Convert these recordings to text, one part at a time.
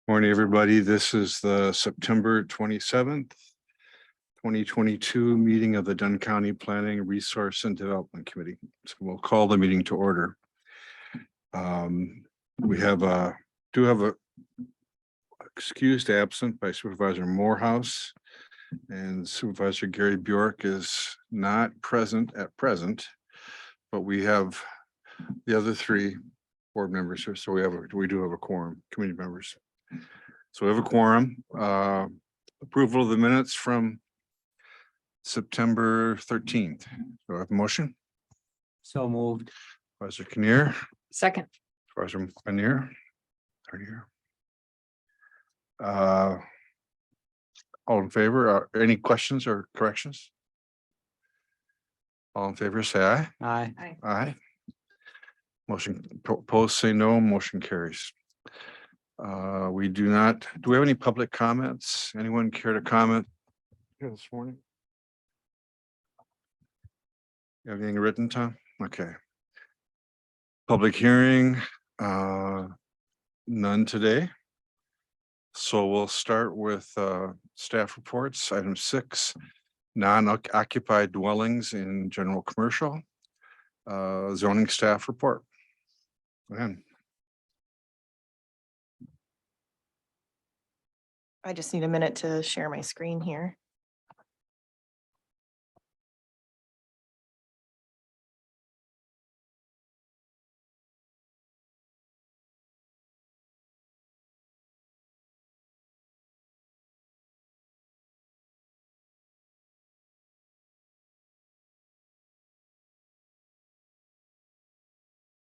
Morning, everybody. This is the September 27th, 2022 meeting of the Dunn County Planning Resource and Development Committee. So we'll call the meeting to order. We have a excused absent by Supervisor Morehouse, and Supervisor Gary Bjork is not present at present, but we have the other three board members here. So we do have a quorum, committee members. So we have a quorum. Approval of the minutes from September 13th. So I have a motion. So moved. Supervisor Kinnear, Second. Supervisor Kinnear. All in favor? Any questions or corrections? All in favor, say aye. Aye. Aye. Motion opposed, say no. Motion carries. We do we have any public comments? Anyone care to comment here this morning? You have anything written, Tom? Okay. Public hearing, none today. So we'll start with staff reports. Item 6, non-occupied dwellings in general commercial. Zoning staff report. Go ahead. I just need a minute to share my screen here.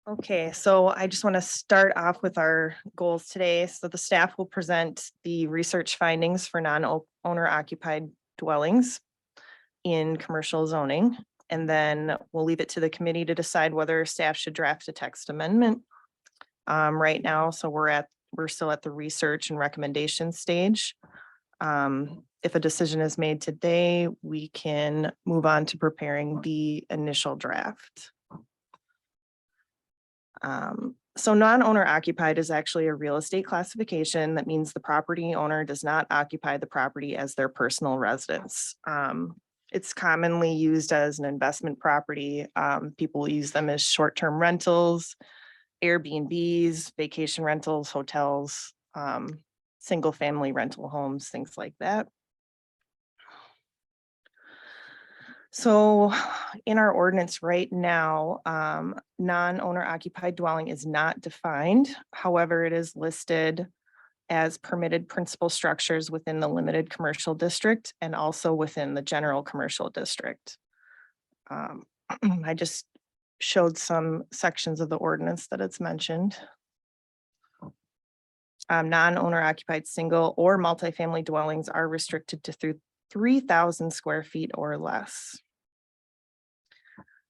Okay, so I just want to start off with our goals today. So the staff will present the research findings for non-owner occupied dwellings in commercial zoning. And then we'll leave it to the committee to decide whether staff should draft a text amendment. Right now, so we're still at the research and recommendation stage. If a decision is made today, we can move on to preparing the initial draft. So non-owner occupied is actually a real estate classification. That means the property owner does not occupy the property as their personal residence. It's commonly used as an investment property. People use them as short-term rentals, Airbnbs, vacation rentals, hotels, single-family rental homes, things like that. So in our ordinance right now, non-owner occupied dwelling is not defined. However, it is listed as permitted principal structures within the limited commercial district and also within the general commercial district. I just showed some sections of the ordinance that it's mentioned. Non-owner occupied single or multifamily dwellings are restricted to 3,000 square feet or less.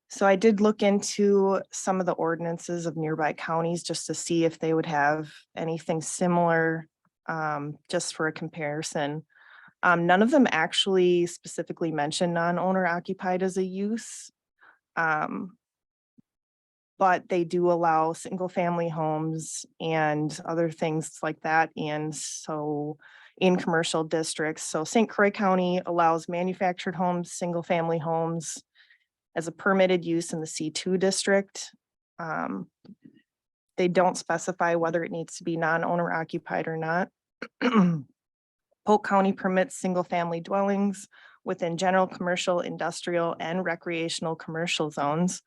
So I did look into some of the ordinances of nearby counties just to see if they would have anything similar, just for a comparison. None of them actually specifically mention non-owner occupied as a use. But they do allow single family homes and other things like that. And so in commercial districts, so St. Croix County allows manufactured homes, single family homes as a permitted use in the C2 district. They don't specify whether it needs to be non-owner occupied or not. Polk County permits single family dwellings within general commercial, industrial, and recreational commercial zones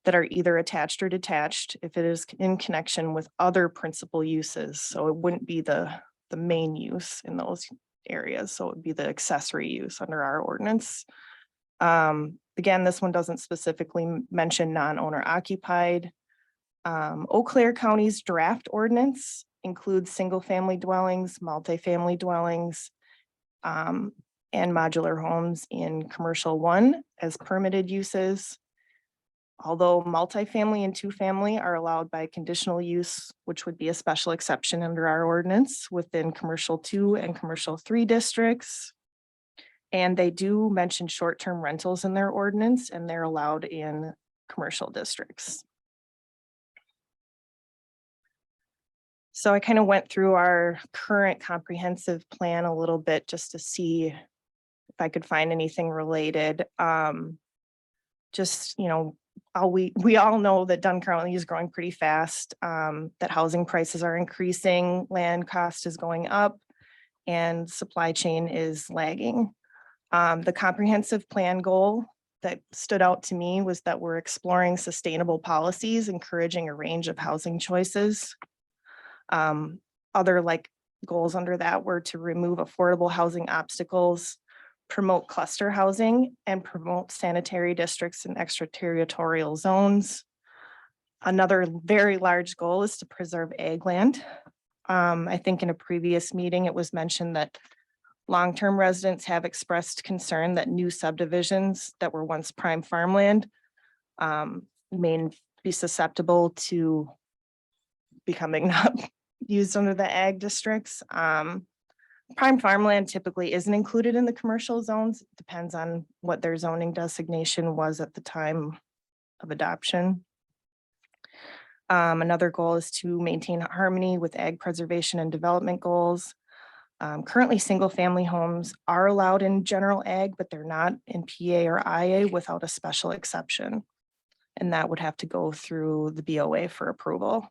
that are either attached or detached if it is in connection with other principal uses. So it wouldn't be the main use in those areas. So it would be the accessory use under our ordinance. Again, this one doesn't specifically mention non-owner occupied. Eau Claire County's draft ordinance includes single family dwellings, multifamily dwellings, and modular homes in commercial 1 as permitted uses. Although multifamily and 2-family are allowed by conditional use, which would be a special exception under our ordinance within commercial 2 and commercial 3 districts. And they do mention short-term rentals in their ordinance, and they're allowed in commercial districts. So I kind of went through our current comprehensive plan a little bit just to see if I could find anything related. Just, we all know that Dunn currently is growing pretty fast, that housing prices are increasing, land cost is going up, and supply chain is lagging. The comprehensive plan goal that stood out to me was that we're exploring sustainable policies, encouraging a range of housing choices. Other like goals under that were to remove affordable housing obstacles, promote cluster housing, and promote sanitary districts and extraterritorial zones. Another very large goal is to preserve ag land. I think in a previous meeting, it was mentioned that long-term residents have expressed concern that new subdivisions that were once prime farmland may be susceptible to becoming not used under the ag districts. Prime farmland typically isn't included in the commercial zones. It depends on what their zoning designation was at the time of adoption. Another goal is to maintain harmony with ag preservation and development goals. Currently, single-family homes are allowed in general ag, but they're not in PA or IA without a special exception. And that would have to go through the BOA for approval.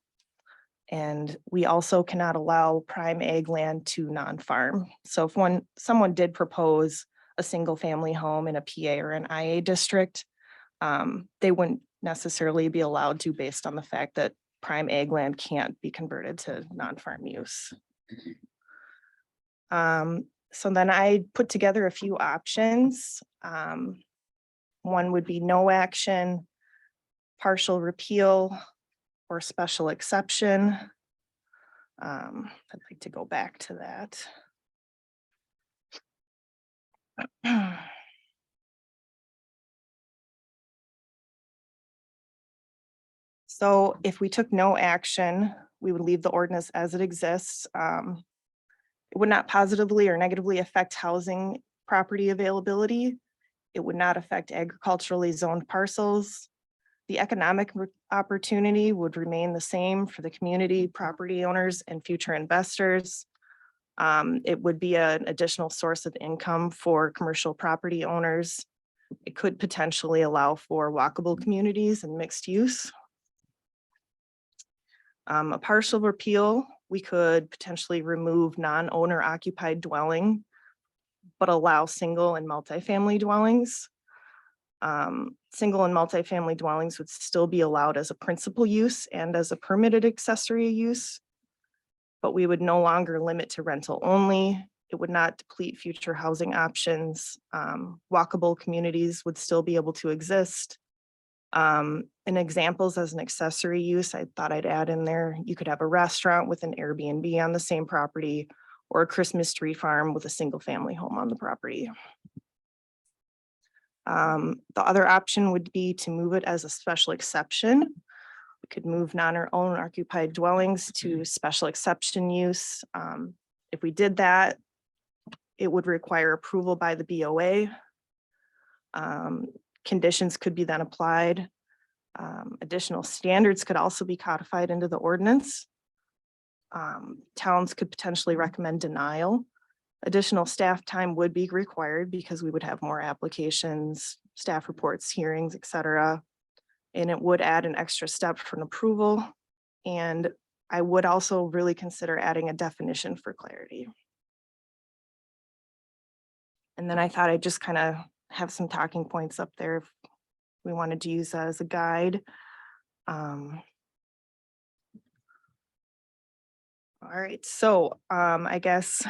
And we also cannot allow prime ag land to non-farm. So if someone did propose a single-family home in a PA or an IA district, they wouldn't necessarily be allowed to based on the fact that prime ag land can't be converted to non-farm use. So then I put together a few options. One would be no action, partial repeal, or special exception. I'd like to go back to that. So if we took no action, we would leave the ordinance as it exists. It would not positively or negatively affect housing property availability. It would not affect agriculturally zoned parcels. The economic opportunity would remain the same for the community, property owners, and future investors. It would be an additional source of income for commercial property owners. It could potentially allow for walkable communities and mixed use. A partial repeal, we could potentially remove non-owner occupied dwelling, but allow single and multifamily dwellings. Single and multifamily dwellings would still be allowed as a principal use and as a permitted accessory use, but we would no longer limit to rental only. It would not deplete future housing options. Walkable communities would still be able to exist. And examples as an accessory use, I thought I'd add in there, you could have a restaurant with an Airbnb on the same property, or a Christmas tree farm with a single family home on the property. The other option would be to move it as a special exception. We could move non-owner occupied dwellings to special exception use. If we did that, it would require approval by the BOA. Conditions could be then applied. Additional standards could also be codified into the ordinance. Towns could potentially recommend denial. Additional staff time would be required because we would have more applications, staff reports, hearings, etc. And it would add an extra step for an approval. And I would also really consider adding a definition for clarity. And then I thought I'd just kind of have some talking points up there if we wanted to use that as a guide. All right, so I guess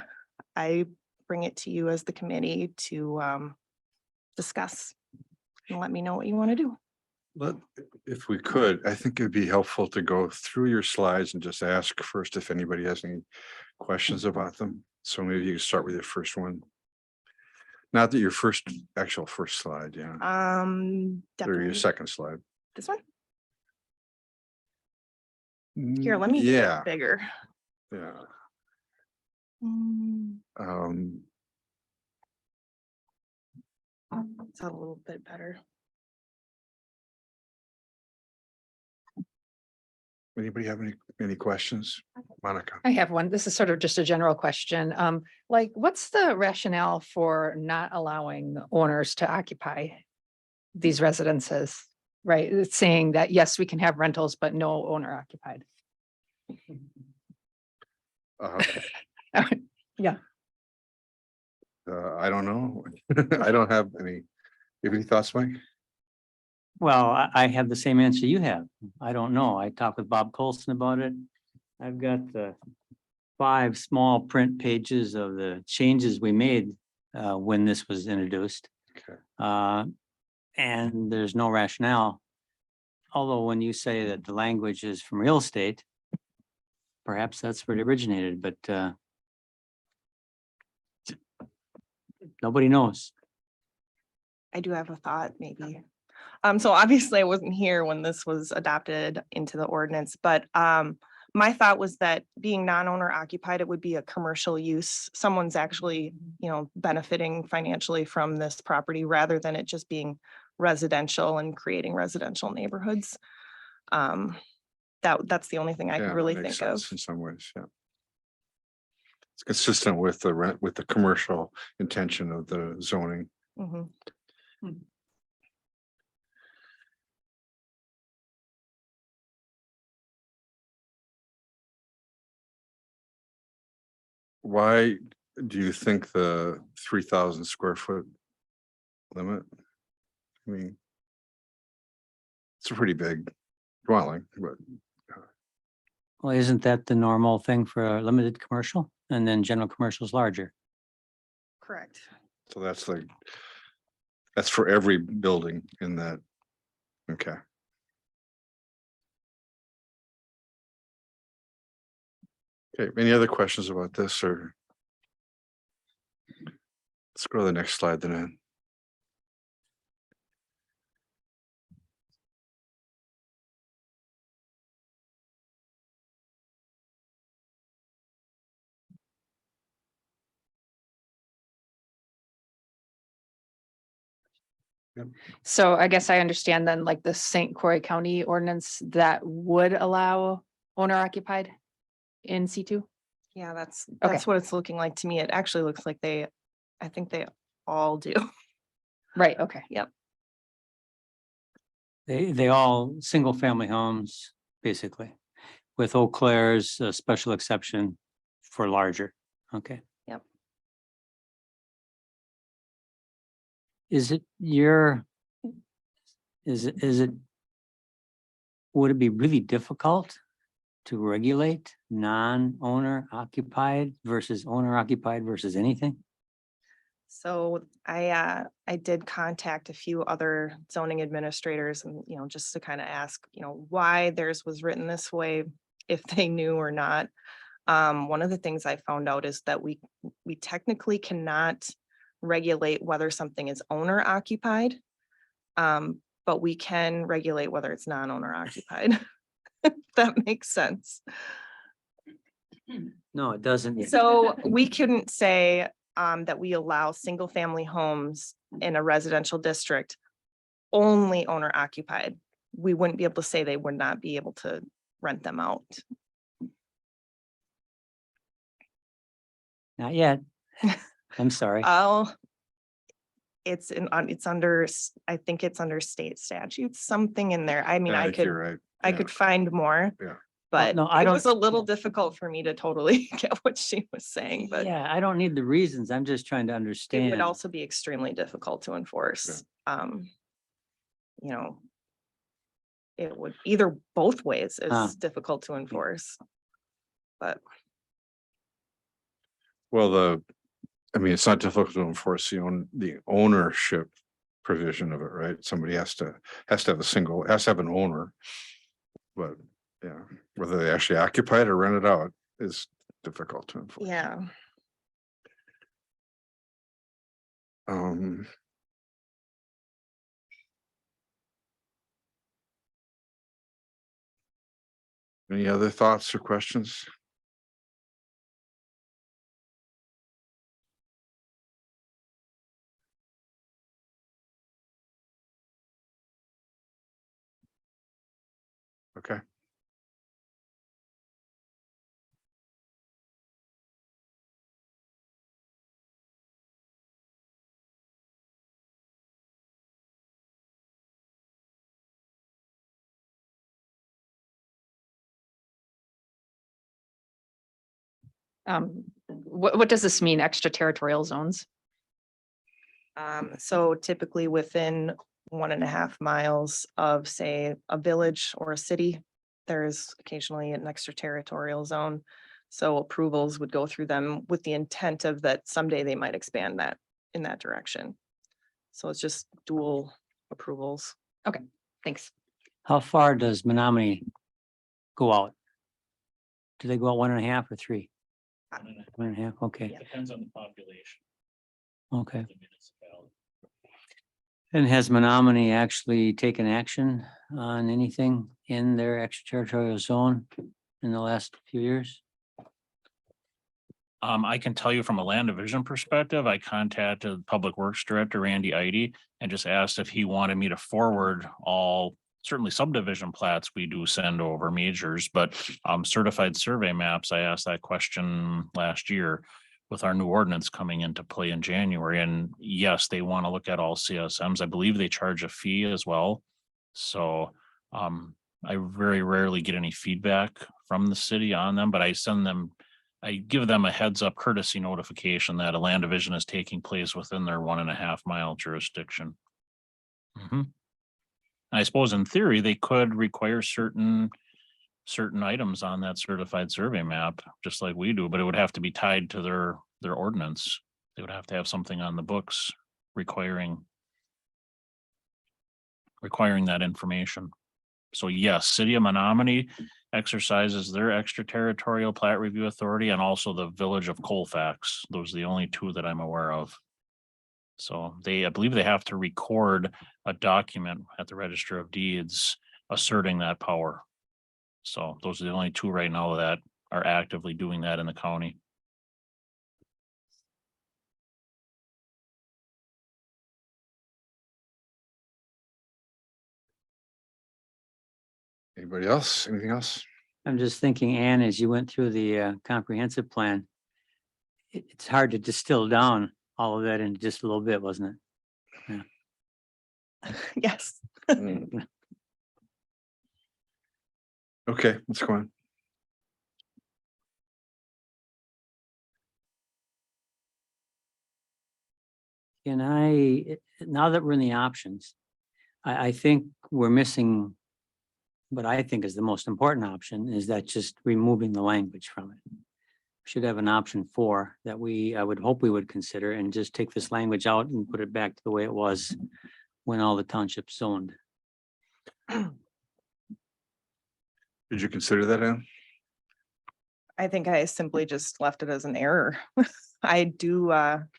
I bring it to you as the committee to discuss and let me know what you want to do. If we could, I think it'd be helpful to go through your slides and just ask first if anybody has any questions about them. So maybe you can start with your first one. Not that your actual first slide, yeah. Or Definitely your second slide. this one. Here, let me get Yeah, it bigger. yeah. It's a little bit better. Anybody have any questions? Monica? I have one. This is sort of just a general question. Like, what's the rationale for not allowing owners to occupy these residences? Right? It's saying that, yes, we can have rentals, but no owner occupied. Uh, Yeah. I don't know. I don't have any. You have any thoughts, Mike? Well, I have the same answer you have. I don't know. I talked with Bob Colson about it. I've got the 5 small print pages of the changes we made when this was introduced. Okay. And there's no rationale. Although when you say that the language is from real estate, perhaps that's where it originated, but nobody knows. I do have a thought, maybe. So obviously I wasn't here when this was adopted into the ordinance, but my thought was that being non-owner occupied, it would be a commercial use. Someone's actually, benefiting financially from this property rather than it just being residential and creating residential neighborhoods. That's the only thing I Yeah, could that really makes think of. sense in some ways, yeah. It's consistent with the rent, with the commercial intention of the zoning. Mhm. Why do you think the 3,000 square foot limit? I mean, it's a pretty big dwelling, but Well, isn't that the normal thing for a limited commercial? And then general commercial is larger. Correct. so that's for every building in that. Okay. Okay, any other questions about this or? Let's go to the next slide then. So I guess I understand then, like the St. Croix County ordinance that would allow owner occupied in C2? Yeah, that's Okay. what it's looking like to me. It actually looks like I think they all do. Right, okay. They all single family homes, basically, with Eau Claire's a special exception for larger. Okay. Yep. Is it would it be really difficult to regulate non-owner occupied versus owner occupied versus anything? So I did contact a few other zoning administrators and, just to kind of ask, why theirs was written this way, if they knew or not. One of the things I found out is that we technically cannot regulate whether something is owner occupied. But we can regulate whether it's non-owner occupied. If that makes sense. No, it doesn't. So we couldn't say that we allow single family homes in a residential district only owner occupied. We wouldn't be able to say they would not be able to rent them out. Not yet. I'm sorry. It's under, I think it's under state statutes, something in there. I mean, Yeah, I think you're right. I Yeah. could find more. Yeah. But no, I it don't- was a little difficult for me to totally get what she was saying, but Yeah, I don't need the reasons. I'm just trying to it understand. would also be extremely difficult to enforce. You know, it would either both ways is difficult to enforce. But Well, I mean, it's not difficult to enforce the ownership provision of it, right? Somebody has to have an owner. But yeah, whether they actually occupy it or rent it out is difficult to enforce. yeah, Any other thoughts or questions? Okay. What does this mean, extraterritorial zones? So typically within 1.5 miles of, say, a village or a city, there's occasionally an extraterritorial zone. So approvals would go through them with the intent of that someday they might expand that in that direction. So it's just dual approvals. Thanks. How far does Menominee go out? Do they go out 1.5 or 3? 1.5, okay, Yeah. Depends on the population okay. of the municipality. And has Menominee actually taken action on anything in their extraterritorial zone in the last few years? I can tell you from a land division perspective, I contacted Public Works Director Randy Idy and just asked if he wanted me to forward all, certainly subdivision plats we do send over majors, but certified survey maps, I asked that question last year with our new ordinance coming into play in January. And yes, they want to look at all CSMs. I believe they charge a fee as well. So I very rarely get any feedback from the city on them, but I give them a heads up courtesy notification that a land division is taking place within their 1.5 mile jurisdiction. I suppose in theory, they could require certain items on that certified survey map, just like we do, but it would have to be tied to their ordinance. They would have to have something on the books requiring that information. So yes, City of Menominee exercises their extraterritorial plat review authority and also the Village of Colfax. Those are the only two that I'm aware of. So I believe they have to record a document at the Register of Deeds asserting that power. So those are the only two right now that are actively doing that in the county. Anybody else? Anything else? I'm just thinking, Ann, as you went through the comprehensive plan, it's hard to distill down all of that into just a little bit, wasn't it? Yes. Okay, let's go on. Can I, now that we're in the options, I think we're missing what I think is the most important option, is that just removing the language from it. We should have an option 4 that I would hope we would consider, and just take this language out and put it back to the way it was when all the townships zoned. Did you consider that, Ann? I think I simply just left it as an error. I do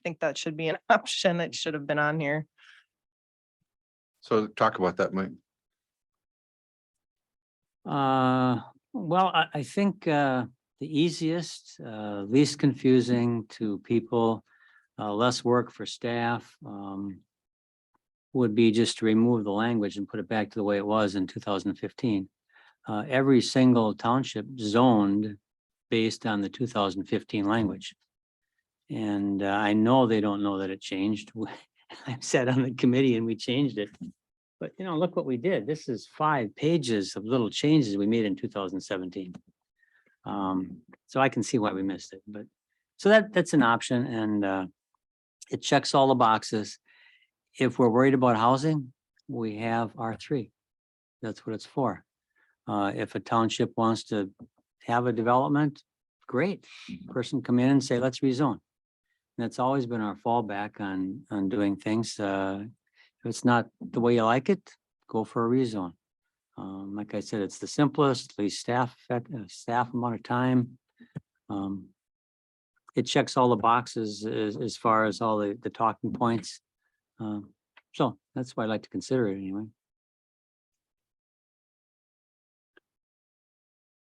think that should be an option. It should have been on here. So talk about that, Mike. Well, I think the easiest, least confusing to people, less work for staff, would be just to remove the language and put it back to the way it was in 2015. Every single township zoned based on the 2015 language. And I know they don't know that it changed. I sat on the committee and we changed it. But look what we did. This is 5 pages of little changes we made in 2017. So I can see why we missed it, but so that's an option, and it checks all the boxes. If we're worried about housing, we have R3. That's what it's for. If a township wants to have a development, great. Person come in and say, let's rezone. And that's always been our fallback on doing things. If it's not the way you like it, go for a rezone. Like I said, it's the simplest, least staff amount of time. It checks all the boxes as far as all the talking points. So that's why I like to consider it anyway.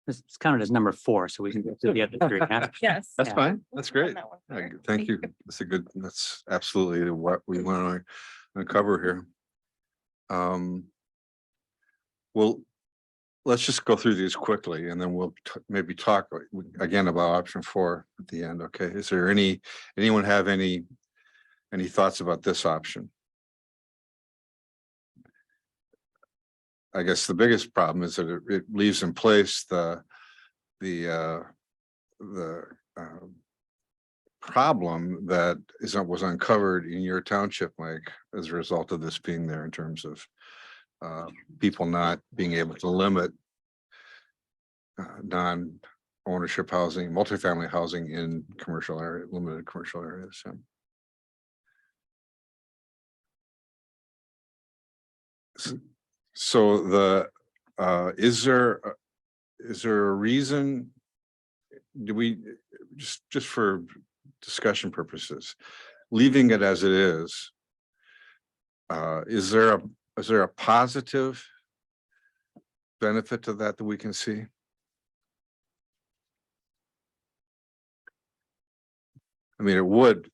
It's counted as number 4, so we can go to the other 3. huh? Yes. That's Yeah. fine. That's great. That one. Thank you. That's absolutely what we want to uncover here. Well, let's just go through these quickly and then we'll maybe talk again about option 4 at the end. Okay. Is there anyone have any thoughts about this option? I guess the biggest problem is that it leaves in place the problem that was uncovered in your township, Mike, as a result of this being there in terms of people not being able to limit non-ownership housing, multifamily housing in commercial area, limited commercial areas. So the is there a reason? Do we just for discussion purposes, leaving it as it is there a positive benefit to that we can see? I mean, it would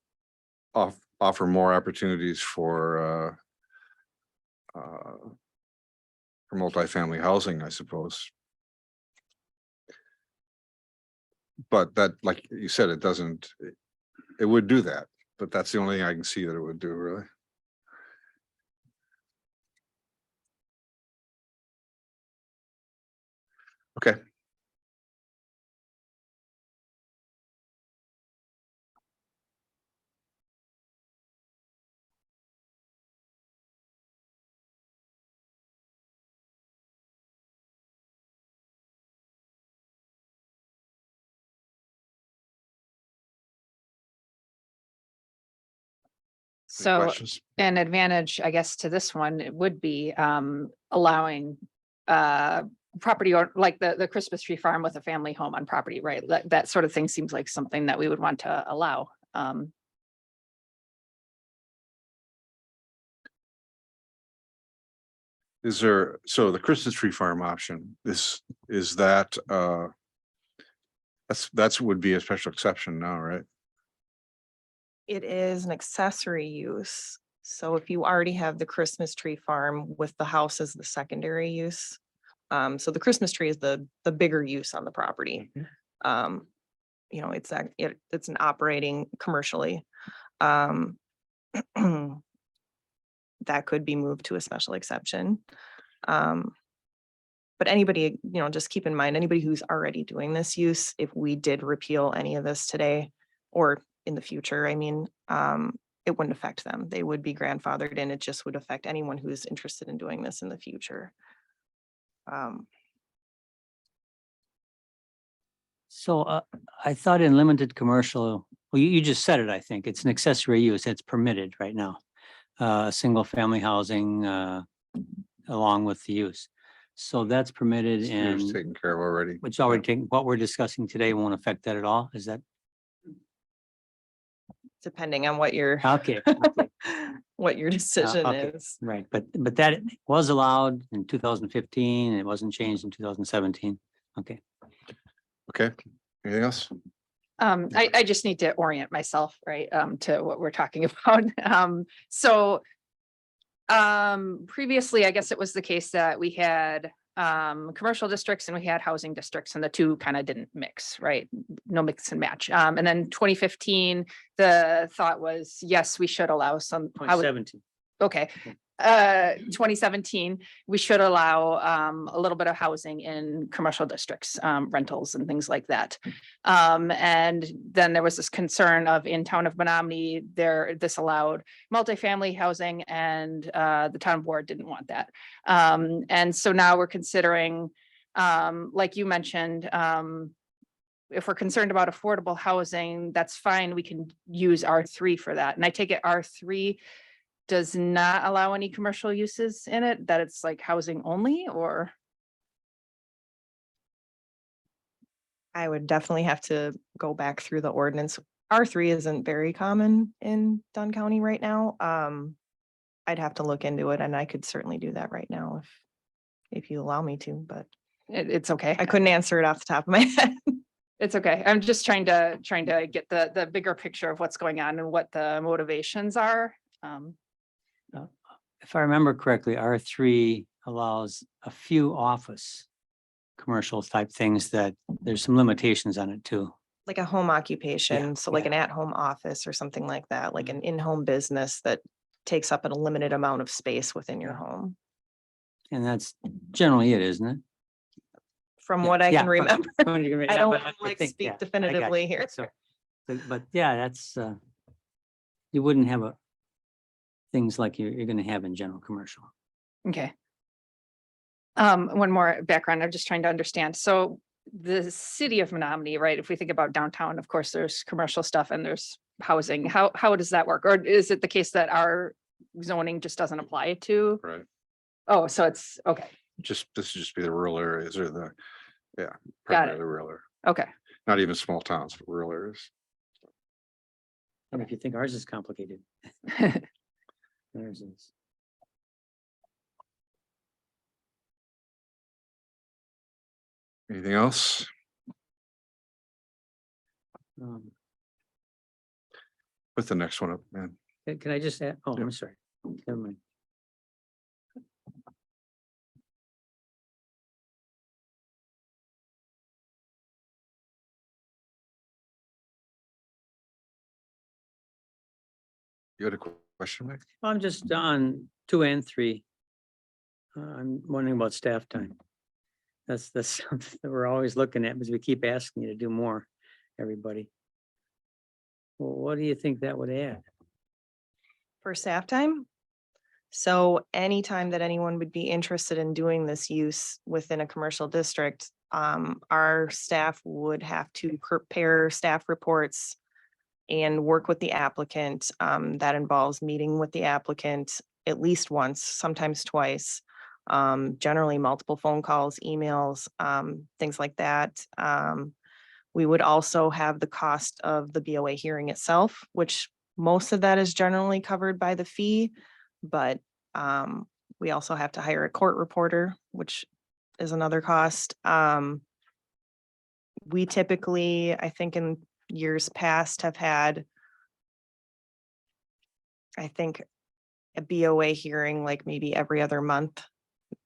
offer more opportunities for multifamily housing, I suppose. But that, like you said, it doesn't, it would do that, but that's the only thing I can see that it would do, really. Okay. Any So questions? an advantage, I guess, to this one, it would be allowing property or like the Christmas tree farm with a family home on property, right? That sort of thing seems like something that we would want to allow. Is there, so the Christmas tree farm option is that that's would be a special exception now, right? It is an accessory use. So if you already have the Christmas tree farm with the house as the secondary use. So the Christmas tree is the bigger use on the property. You know, it's an operating commercially. That could be moved to a special exception. But anybody, you know, just keep in mind, anybody who's already doing this use, if we did repeal any of this today or in the future, I mean, it wouldn't affect them. They would be grandfathered in. It just would affect anyone who's interested in doing this in the future. So I thought in limited commercial, well, you just said it, I think it's an accessory use. It's permitted right now. Single family housing along with the use. So that's permitted It's and taken care of already. which already taken, what we're discussing today won't affect that at all. Is that Depending on what your okay? what your decision okay. is. Right, but that was allowed in 2015. It wasn't changed in 2017. Okay. Okay. Anything else? I just need to orient myself, right, to what we're talking about. So previously, I guess it was the case that we had commercial districts and we had housing districts, and the two kind of didn't mix, right? No mix and match. And then 2015, the thought was, yes, we should allow some. 2017. Okay. 2017, we should allow a little bit of housing in commercial districts, rentals and things like that. And then there was this concern of in town of Menominee, this allowed multifamily housing, and the town board didn't want that. And so now we're considering, like you mentioned, if we're concerned about affordable housing, that's fine. We can use R3 for that. And I take it R3 does not allow any commercial uses in it, that it's like housing only, or? I would definitely have to go back through the ordinance. R3 isn't very common in Dunn County right now. I'd have to look into it, and I could certainly do that right now if you allow me to, but It's okay. I couldn't answer it off the top of my head. It's okay. I'm just trying to get the bigger picture of what's going on and what the motivations are. If I remember correctly, R3 allows a few office commercial type things that there's some limitations on it too. Like a home occupation, so like yeah. an at-home office or something like that, like an in-home business that takes up a limited amount of space within your home. And that's generally it, isn't it? from Yeah, what I yeah, can remember. I I don't don't wanna wanna, like, speak definitively here. But yeah, that's, you wouldn't have things like you're gonna have in general commercial. Okay. One more background, I'm just trying to understand. So the city of Menominee, right? If we think about downtown, of course, there's commercial stuff and there's housing. How does that work? Or is it the case that our zoning just doesn't apply to? Right. Oh, so it's, okay, This would just be the rural areas or the, yeah. Got it. primarily the rural area. okay. Not even small towns, but rural areas. And if you think ours is complicated. Theirs is. Anything else? Put the next one up, man. Can I just add, oh, Yep. I'm sorry, never mind. You had a question, Mike? I'm just on 2 and 3. I'm wondering about staff time. That's something that we're always looking at because we keep asking you to do more, everybody. Well, what do you think that would add? For staff time. So anytime that anyone would be interested in doing this use within a commercial district, our staff would have to prepare staff reports and work with the applicant. That involves meeting with the applicant at least once, sometimes twice. Generally multiple phone calls, emails, things like that. We would also have the cost of the BOA hearing itself, which most of that is generally covered by the fee, but we also have to hire a court reporter, which is another cost. We typically, I think in years past, have had, I think, a BOA hearing like maybe every other month,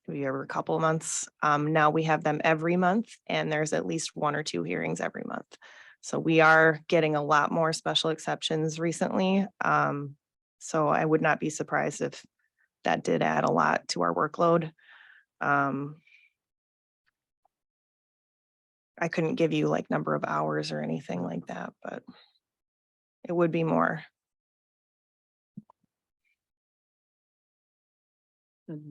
maybe every couple of months. Now we have them every month and there's at least 1 or 2 hearings every month. So we are getting a lot more special exceptions recently. So I would not be surprised if that did add a lot to our workload. I couldn't give you like number of hours or anything like that, but it would be more.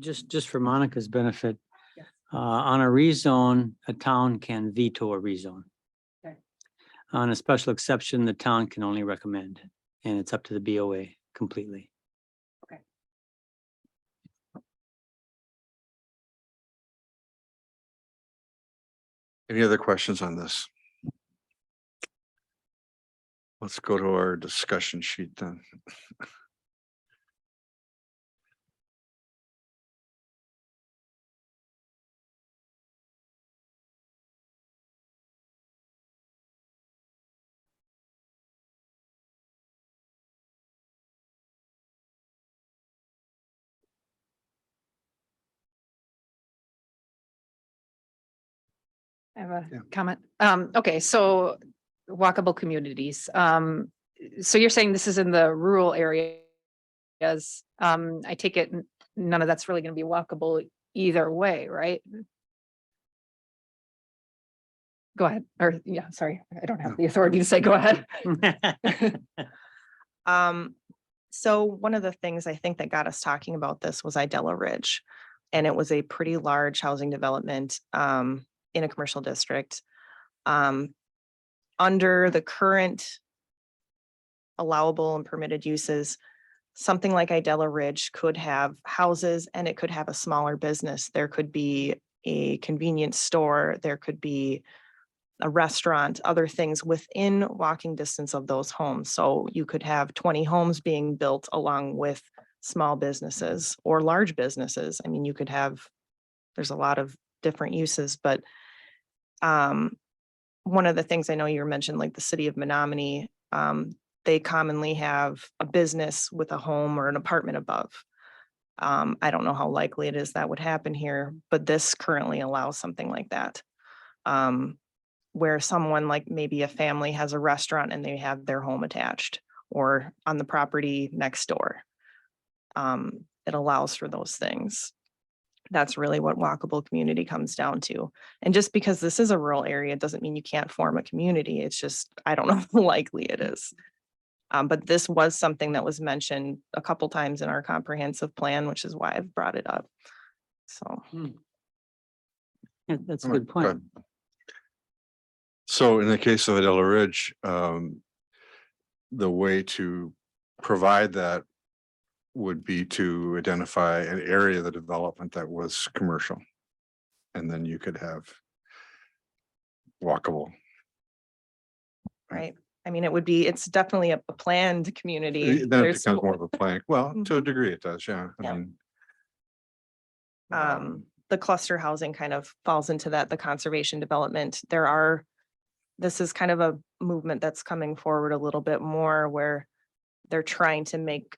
Just for Monica's benefit, Yes. On a rezone, a town can veto a rezone. Okay. On a special exception, the town can only recommend, and it's up to the BOA completely. Any other questions on this? Let's go to our discussion sheet then. I have a Yeah. comment. Okay, so walkable communities. So you're saying this is in the rural areas. I take it none of that's really going to be walkable either way, right? Go ahead. Or yeah, sorry, I don't have the authority to say go ahead. So one of the things I think that got us talking about this was Idella Ridge. And it was a pretty large housing development in a commercial district. Under the current allowable and permitted uses, something like Idella Ridge could have houses and it could have a smaller business. There could be a convenience store, there could be a restaurant, other things within walking distance of those homes. So you could have 20 homes being built along with small businesses or large businesses. I mean, you could have, there's a lot of different uses, but one of the things I know you mentioned, like the city of Menominee, they commonly have a business with a home or an apartment above. I don't know how likely it is that would happen here, but this currently allows something like that. Where someone like maybe a family has a restaurant and they have their home attached or on the property next door. It allows for those things. That's really what walkable community comes down to. And just because this is a rural area doesn't mean you can't form a community. It's just, I don't know how likely it is. But this was something that was mentioned a couple times in our comprehensive plan, which is why I've brought it up. So, Yeah, that's a All right, good go point. ahead. So in the case of Idella Ridge, the way to provide that would be to identify an area of the development that was commercial. And then you could have walkable. right. I mean, it's definitely a planned community. Then it There's becomes more of a plank. Well, to a degree it does, yeah. I Yeah. mean, the cluster housing kind of falls into that, the conservation development. This is kind of a movement that's coming forward a little bit more where they're trying to make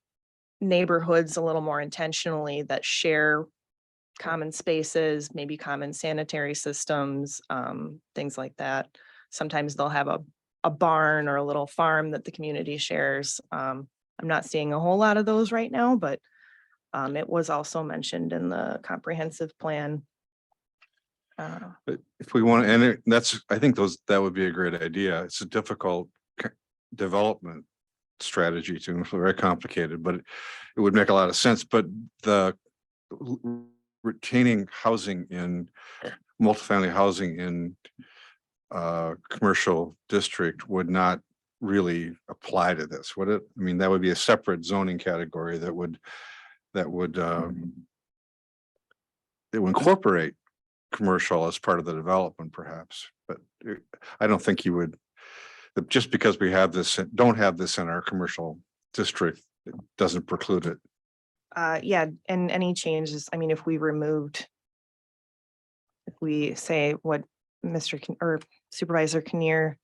neighborhoods a little more intentionally that share common spaces, maybe common sanitary systems, things like that. Sometimes they'll have a barn or a little farm that the community shares. I'm not seeing a whole lot of those right now, but it was also mentioned in the comprehensive plan. but if we want to, and I think that would be a great idea. It's a difficult development strategy to, very complicated, but it would make a lot of sense. But the retaining housing in multifamily housing in commercial district would not really apply to this, would it? I mean, that would be a separate zoning category that would incorporate commercial as part of the development perhaps, but I don't think you would, just because we don't have this in our commercial district, it doesn't preclude it. Yeah, and any changes, I mean, if we say what or Supervisor Kinnear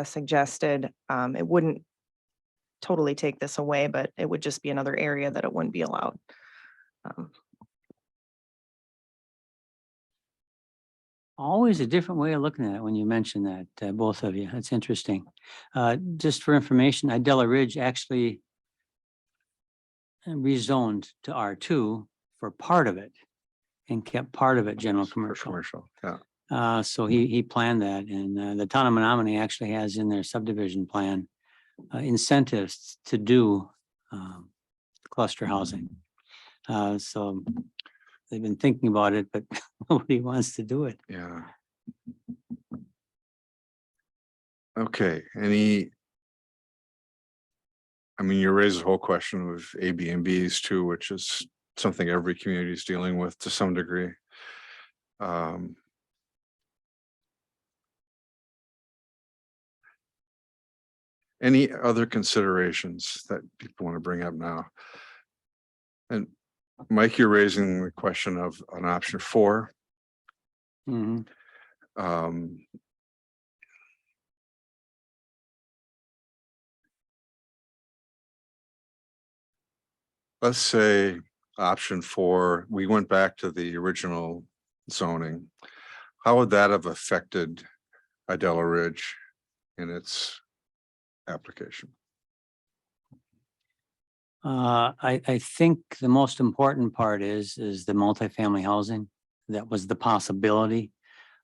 suggested, it wouldn't totally take this away, but it would just be another area that it wouldn't be allowed. Always a different way of looking at it when you mention that, both of you. That's interesting. Just for information, Idella Ridge actually rezoned to R2 for part of it and kept part of it general For commercial. Commercial, yeah. So he planned that, and the town of Menominee actually has in their subdivision plan incentives to do cluster housing. So they've been thinking about it, but nobody wants to do it. Yeah. Okay, I mean, you raise the whole question of A, B, and Bs too, which is something every community is dealing with to some degree. Any other considerations that people want to bring up now? And Mike, you're raising the question of an option 4. Mhm. Let's say option 4, we went back to the original zoning. How would that have affected Idella Ridge in its application? I think the most important part is the multifamily housing. That was the possibility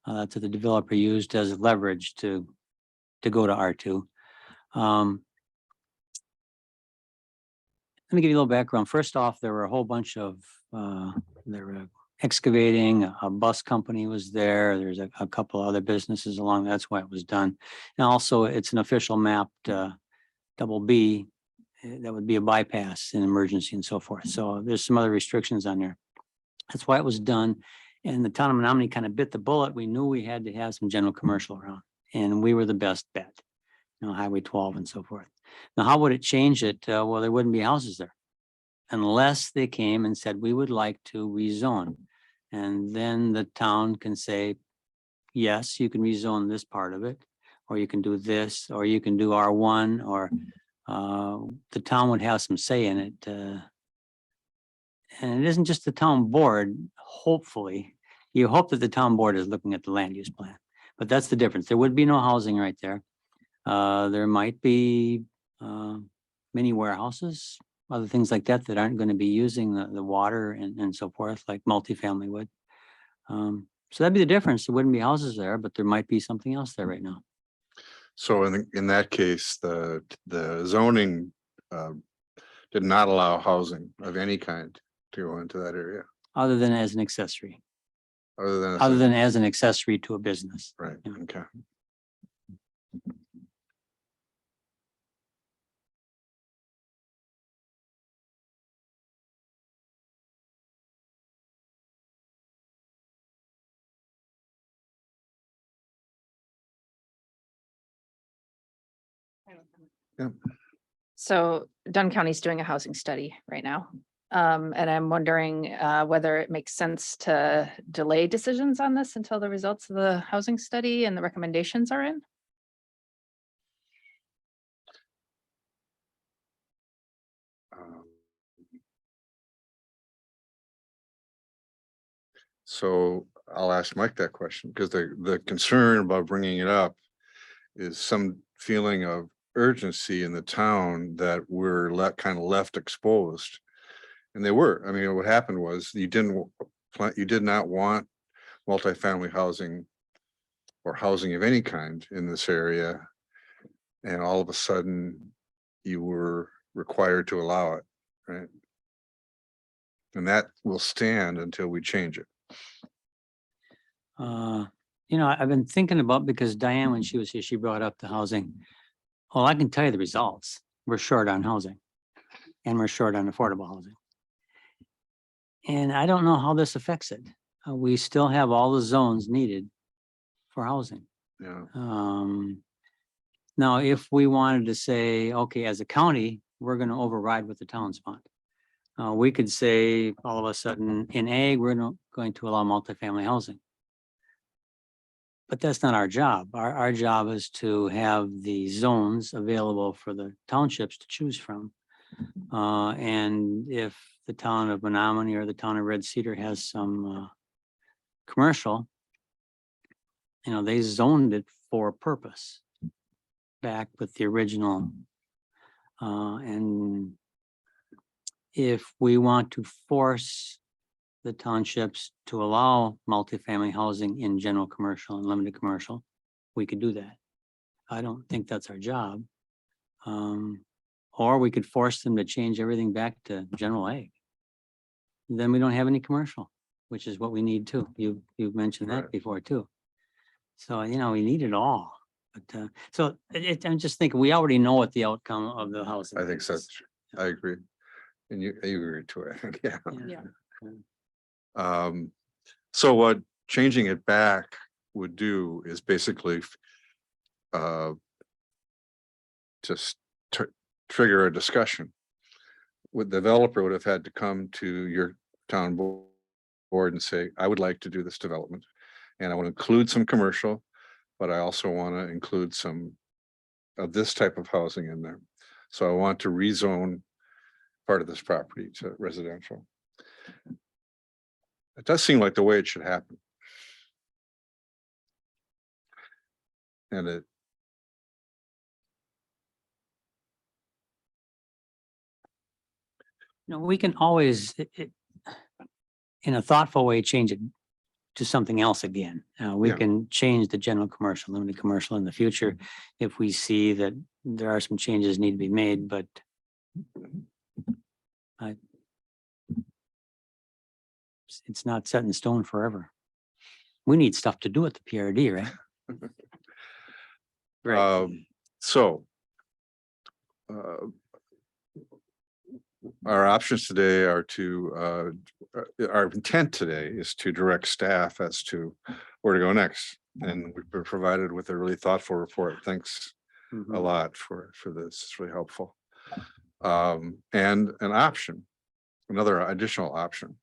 that the developer used as leverage to go to R2. Let me give you a little background. First off, there were a whole bunch of, they were excavating, a bus company was there. There's a couple other businesses along. That's why it was done. And also it's an official mapped double B. That would be a bypass in emergency and so forth. So there's some other restrictions on there. That's why it was done. And the town of Menominee kind of bit the bullet. We knew we had to have some general commercial around, and we were the best bet. Highway 12 and so forth. Now, how would it change it? Well, there wouldn't be houses there unless they came and said, we would like to rezone. And then the town can say, yes, you can rezone this part of it, or you can do this, or you can do R1, or the town would have some say in it. And it isn't just the town board. Hopefully, you hope that the town board is looking at the land use plan, but that's the difference. There would be no housing right there. There might be mini warehouses, other things like that that aren't going to be using the water and so forth, like multifamily would. So that'd be the difference. There wouldn't be houses there, but there might be something else there right now. So in that case, the zoning did not allow housing of any kind to go into that area, Other than as an accessory, other other than, than as an accessory to a business. right, yeah. okay. So Dunn County's doing a housing study right now. And I'm wondering whether it makes sense to delay decisions on this until the results of the housing study and the recommendations are in. So I'll ask Mike that question, because the concern about bringing it up is some feeling of urgency in the town that we're kind of left exposed. And they were, I mean, what happened was you did not want multifamily housing or housing of any kind in this area. And all of a sudden you were required to allow it, right? And that will stand until we change it. I've been thinking about, because Diane, when she was here, she brought up the housing. Well, I can tell you the results. We're short on housing and we're short on affordable housing. And I don't know how this affects it. We still have all the zones needed for housing. Yeah. Now, if we wanted to say, okay, as a county, we're going to override what the towns want. We could say all of a sudden in ag, we're not going to allow multifamily housing. But that's not our job. Our job is to have the zones available for the townships to choose from. And if the town of Menominee or the town of Red Cedar has some commercial, they zoned it for a purpose back with the original. And if we want to force the townships to allow multifamily housing in general commercial and limited commercial, we could do that. I don't think that's our job. Or we could force them to change everything back to general ag. Then we don't have any commercial, which is what we need too. You've mentioned that Right. before too. So, we need it all. But I'm just thinking, we already know what the outcome of the housing I think is. so. I agree. And you agree to it, I think, yeah. Yeah. So what changing it back would do is basically just trigger a discussion. The developer would have had to come to your town board and say, I would like to do this development. And I want to include some commercial, but I also want to include some of this type of housing in there. So I want to rezone part of this property to residential. It does seem like the way it should happen. And We can always, in a thoughtful way, change it to something else again. We Yeah. can change the general commercial, limited commercial in the future if we see that there are some changes need to be made, but it's not set in stone forever. We need stuff to do at the PRD, right? So our options today are to, our intent today is to direct staff as to where to go next. And we've been provided with a really thoughtful report. Thanks a lot for this. It's really helpful. And an option, another additional option.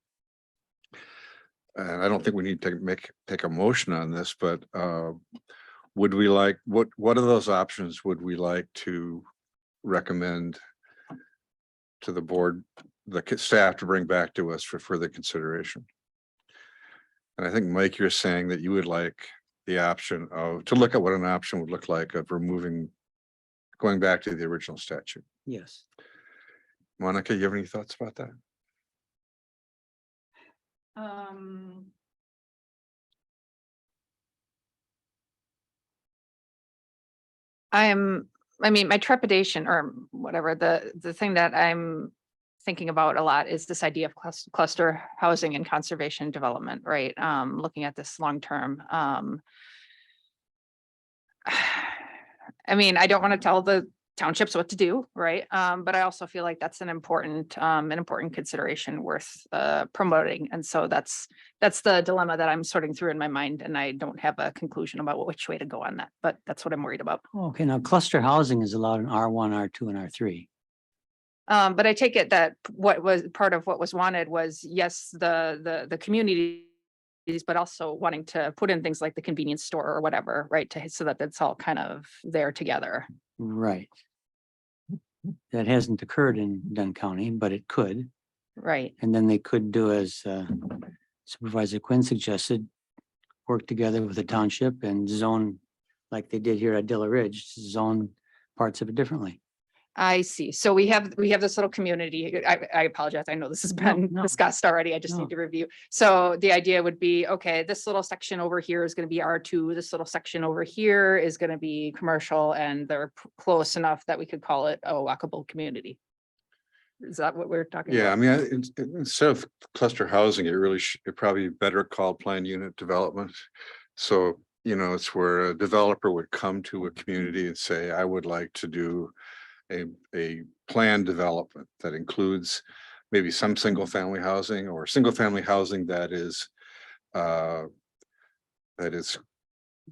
And I don't think we need to take a motion on this, but would we like, what of those options would we like to recommend to the board, the staff to bring back to us for further consideration? And I think, Mike, you're saying that you would like the option of, to look at what an option would look like of removing, going back to the original statute. Yes. Monica, you have any thoughts about that? I mean, my trepidation or whatever, the thing that I'm thinking about a lot is this idea of cluster housing and conservation development, right? Looking at this long term. I mean, I don't want to tell the townships what to do, right? But I also feel like that's an important consideration worth promoting. And so that's the dilemma that I'm sorting through in my mind, and I don't have a conclusion about which way to go on that, but that's what I'm worried about. Okay, now cluster housing is allowed in R1, R2, and R3. But I take it that what was part of what was wanted was, yes, the communities, but also wanting to put in things like the convenience store or whatever, right? So that it's all kind of there together. Right. That hasn't occurred in Dunn County, but it could. Right. And then they could do as Supervisor Quinn suggested, work together with the township and zone, like they did here at Idella Ridge, zone parts of it differently. I see. So we have this little community. I apologize. I know this has been no. discussed already. I just No. need to review. So the idea would be, okay, this little section over here is going to be R2. This little section over here is going to be commercial, and they're close enough that we could call it a walkable community. Is that what we're talking Yeah, I about? mean, instead of cluster housing, it probably better called planned unit development. So, you know, it's where a developer would come to a community and say, I would like to do a planned development that includes maybe some single family housing or single family housing that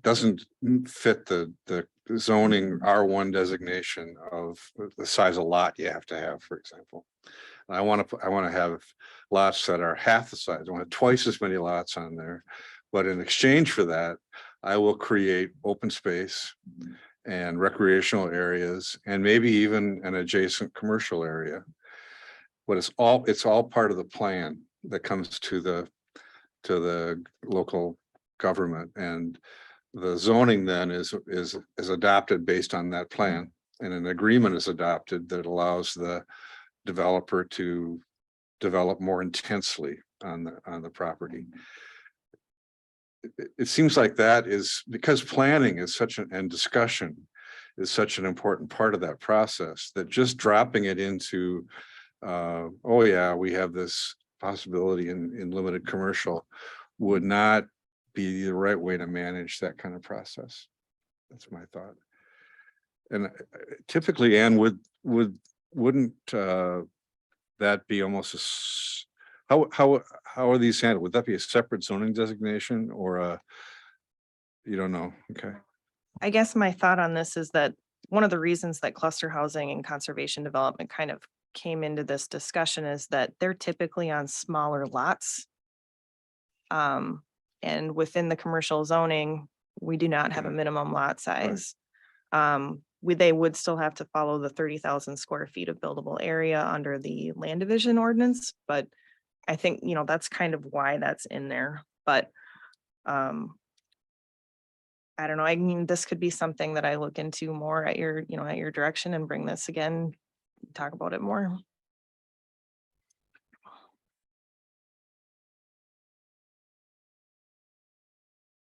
doesn't fit the zoning R1 designation of the size of lot you have to have, for example. I want to have lots that are half the size. I want twice as many lots on there, but in exchange for that, I will create open space and recreational areas, and maybe even an adjacent commercial area. But it's all part of the plan that comes to the local government, and the zoning then is adopted based on that plan, and an agreement is adopted that allows the developer to develop more intensely on the property. It seems like that is because planning is and discussion is such an important part of that process, that just dropping it into, oh yeah, we have this possibility in limited commercial would not be the right way to manage that kind of process. That's my thought. And typically, Anne, wouldn't that be almost how are these handled? Would that be a separate zoning designation or you don't know? Okay. I guess my thought on this is that one of the reasons that cluster housing and conservation development kind of came into this discussion is that they're typically on smaller lots. And within the commercial zoning, we do not have a minimum lot size. They would still have to follow the 30,000 square feet of buildable area under the land division ordinance, but I think, you know, that's kind of why that's in there. But I don't know. I mean, this could be something that I look into more at your direction and bring this again, talk about it more.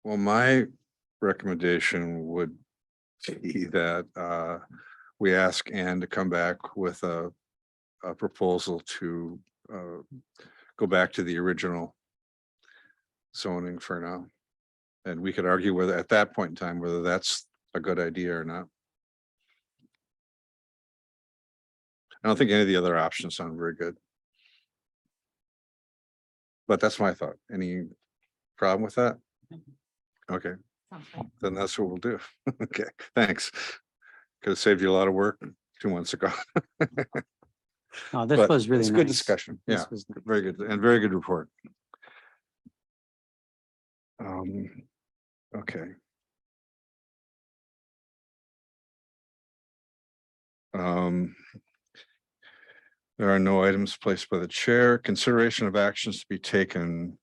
Well, my recommendation would be that we ask Anne to come back with a proposal to go back to the original zoning for now. And we could argue whether at that point in time, whether that's a good idea or not. I don't think any of the other options sound very good. But that's my thought. Any problem with that? Okay, then that's what we'll do. Okay, thanks. Could have saved you a lot of work 2 months ago. No, this But was really it's nice. good discussion. This Yeah, was- very good and very good report. Okay. There are no items placed by the chair. Consideration of actions to be taken.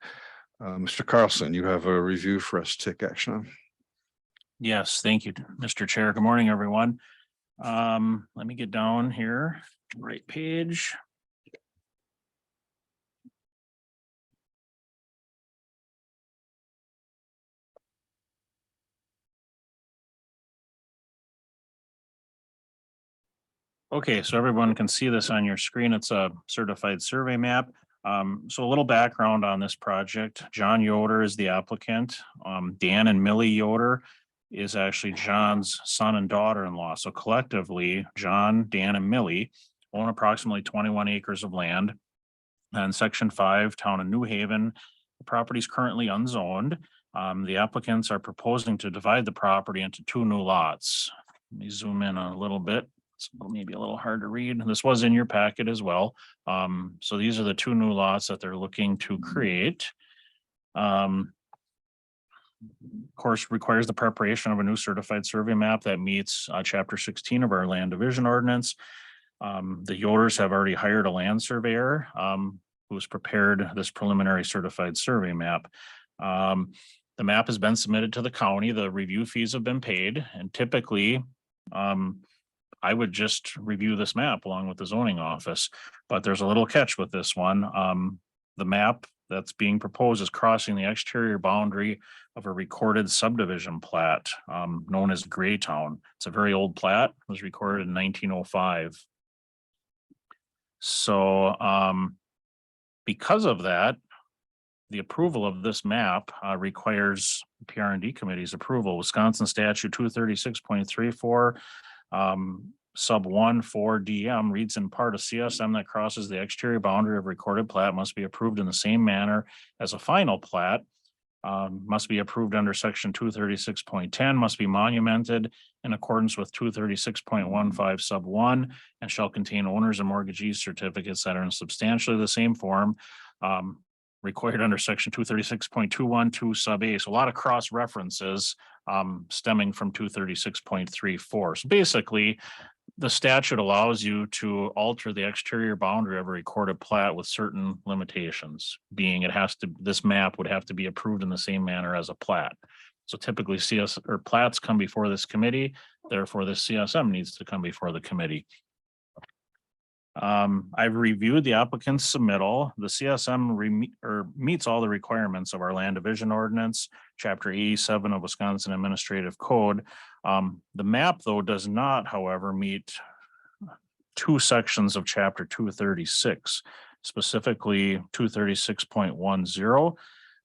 Mr. Carlson, you have a review for us to take action on. Yes, thank you, Mr. Chair. Good morning, everyone. Let me get down here, right page. Okay, so everyone can see this on your screen. It's a certified survey map. So a little background on this project. John Yoder is the applicant. Dan and Millie Yoder is actually John's son and daughter-in-law. So collectively, John, Dan, and Millie own approximately 21 acres of land on Section 5, Town of New Haven. The property is currently unzoned. The applicants are proposing to divide the property into 2 new lots. Let me zoom in a little bit. It's maybe a little hard to read. This was in your packet as well. So these are the 2 new lots that they're looking to create. Of course, requires the preparation of a new certified survey map that meets Chapter 16 of our land division ordinance. The Yoders have already hired a land surveyor who's prepared this preliminary certified survey map. The map has been submitted to the county. The review fees have been paid, and typically I would just review this map along with the zoning office, but there's a little catch with this one. The map that's being proposed is crossing the exterior boundary of a recorded subdivision plat known as Graytown. It's a very old plat. It was recorded in 1905. So because of that, the approval of this map requires PRD committee's approval. Wisconsin statute 236.34 sub 1(4) DM reads, in part, a CSM that crosses the exterior boundary of recorded plat must be approved in the same manner as a final plat. Must be approved under section 236.10, must be monumented in accordance with 236.15 sub 1, and shall contain owners and mortgagee certificates that are in substantially the same form required under section 236.212 sub A. So a lot of cross references stemming from 236.34. So basically, the statute allows you to alter the exterior boundary of a recorded plat with certain limitations, being this map would have to be approved in the same manner as a plat. So typically plats come before this committee, therefore this CSM needs to come before the committee. I've reviewed the applicant's submittal. The CSM meets all the requirements of our land division ordinance, chapter 87 of Wisconsin Administrative Code. The map, though, does not, however, meet 2 sections of chapter 236, specifically 236.10,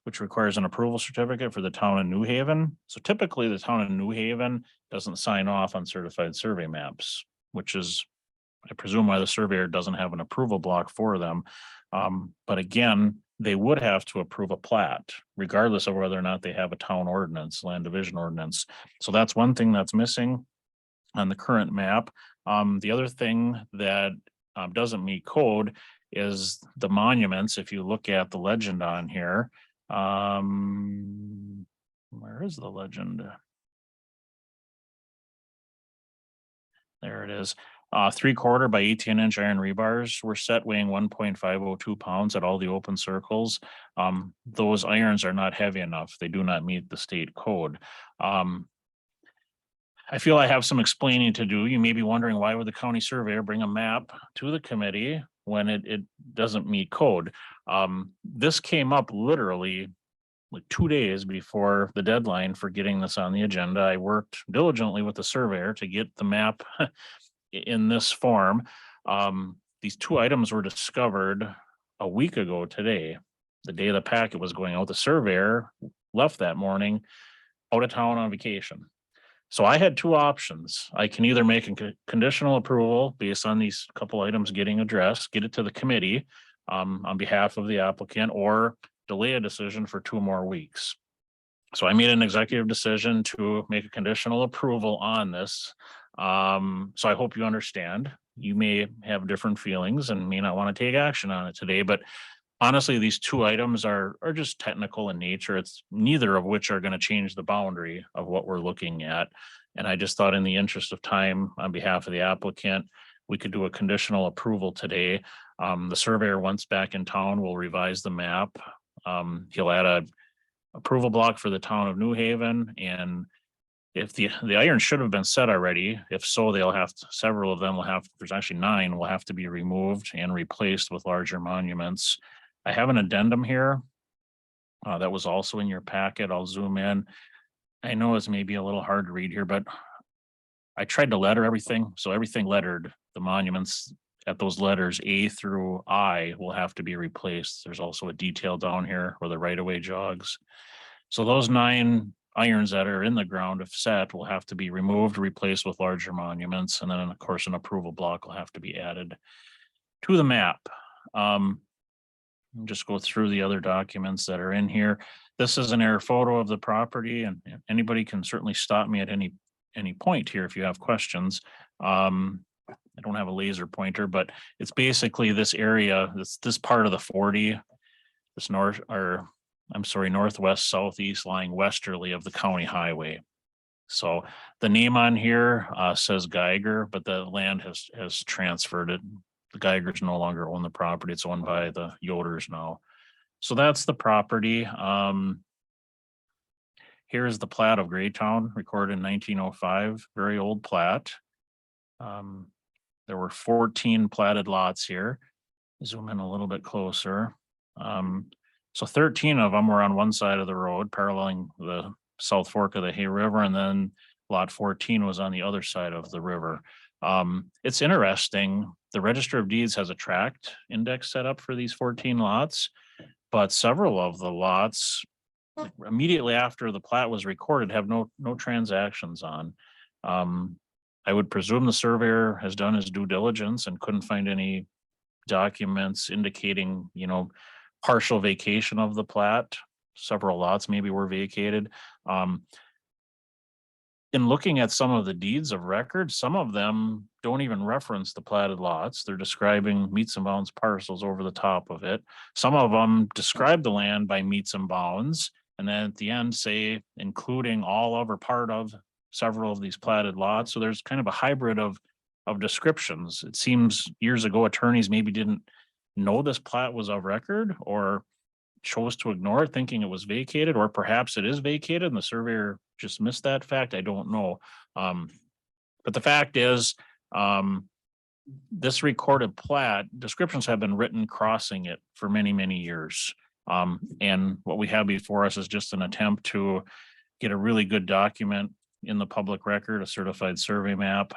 which requires an approval certificate for the town of New Haven. So typically the town of New Haven doesn't sign off on certified survey maps, which is, I presume, why the surveyor doesn't have an approval block for them. But again, they would have to approve a plat, regardless of whether or not they have a town ordinance, land division ordinance. So that's one thing that's missing on the current map. The other thing that doesn't meet code is the monuments. If you look at the legend on here, where is the legend? There it is. 3/4 by 18-inch iron rebars were set, weighing 1.502 pounds at all the open circles. Those irons are not heavy enough. They do not meet the state code. I feel I have some explaining to do. You may be wondering, why would the county surveyor bring a map to the committee when it doesn't meet code? This came up literally like 2 days before the deadline for getting this on the agenda. I worked diligently with the surveyor to get the map in this form. These 2 items were discovered a week ago today, the day the packet was going out. The surveyor left that morning out of town on vacation. So I had 2 options. I can either make a conditional approval based on these couple items getting addressed, get it to the committee on behalf of the applicant, or delay a decision for 2 more weeks. So I made an executive decision to make a conditional approval on this. So I hope you understand. You may have different feelings and may not want to take action on it today, but honestly, these 2 items are just technical in nature. It's neither of which are going to change the boundary of what we're looking at. And I just thought, in the interest of time, on behalf of the applicant, we could do a conditional approval today. The surveyor, once back in town, will revise the map. He'll add a approval block for the town of New Haven and if the iron should have been set already, if so, they'll have to, several of them will have, there's actually 9 will have to be removed and replaced with larger monuments. I have an addendum here. That was also in your packet. I'll zoom in. I know it's maybe a little hard to read here, but I tried to letter everything. So everything lettered, the monuments at those letters A through I will have to be replaced. There's also a detail down here where the right of way jogs. So those 9 irons that are in the ground, if set, will have to be removed, replaced with larger monuments. And then of course, an approval block will have to be added to the map. Just go through the other documents that are in here. This is an air photo of the property, and anybody can certainly stop me at any point here if you have questions. I don't have a laser pointer, but it's basically this area, this part of the 40, this northwest, southeast lying westerly of the county highway. So the name on here says Geiger, but the land has transferred it. The Geigers no longer own the property. It's owned by the Yoders now. So that's the property. Here's the plat of Greytown, recorded in 1905, very old plat. There were 14 platted lots here. Zoom in a little bit closer. So 13 of them were on one side of the road, paralleling the South Fork of the Hay River, and then lot 14 was on the other side of the river. It's interesting. The Register of Deeds has a tract index set up for these 14 lots, but several of the lots immediately after the plat was recorded have no transactions on. I would presume the surveyor has done his due diligence and couldn't find any documents indicating, partial vacation of the plat. Several lots maybe were vacated. In looking at some of the deeds of record, some of them don't even reference the platted lots. They're describing meets and bounds parcels over the top of it. Some of them describe the land by meets and bounds, and then at the end say including all of or part of several of these platted lots. So there's kind of a hybrid of descriptions. It seems years ago attorneys maybe didn't know this plat was of record or chose to ignore it, thinking it was vacated, or perhaps it is vacated and the surveyor just missed that fact. I don't know. But the fact is, this recorded plat, descriptions have been written crossing it for many, many years. And what we have before us is just an attempt to get a really good document in the public record, a certified survey map.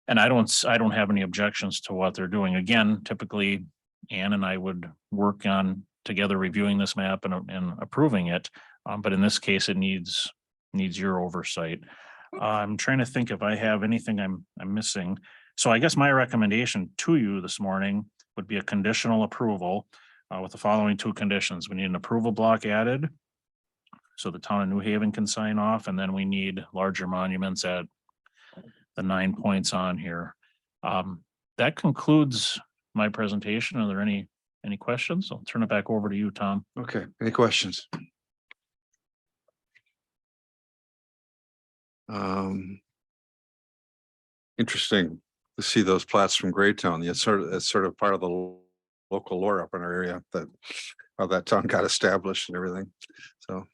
And I don't have any objections to what they're doing. Again, typically Ann and I would work on together reviewing this map and approving it. But in this case, it needs your oversight. I'm trying to think if I have anything I'm missing. So I guess my recommendation to you this morning would be a conditional approval with the following 2 conditions. We need an approval block added so the town of New Haven can sign off, and then we need larger monuments at the 9 points on here. That concludes my presentation. Are there any questions? I'll turn it back over to you, Tom. Okay, any questions? Interesting to see those plats from Greytown. It's sort of part of the local lore up in our area, that how that town got established and everything. So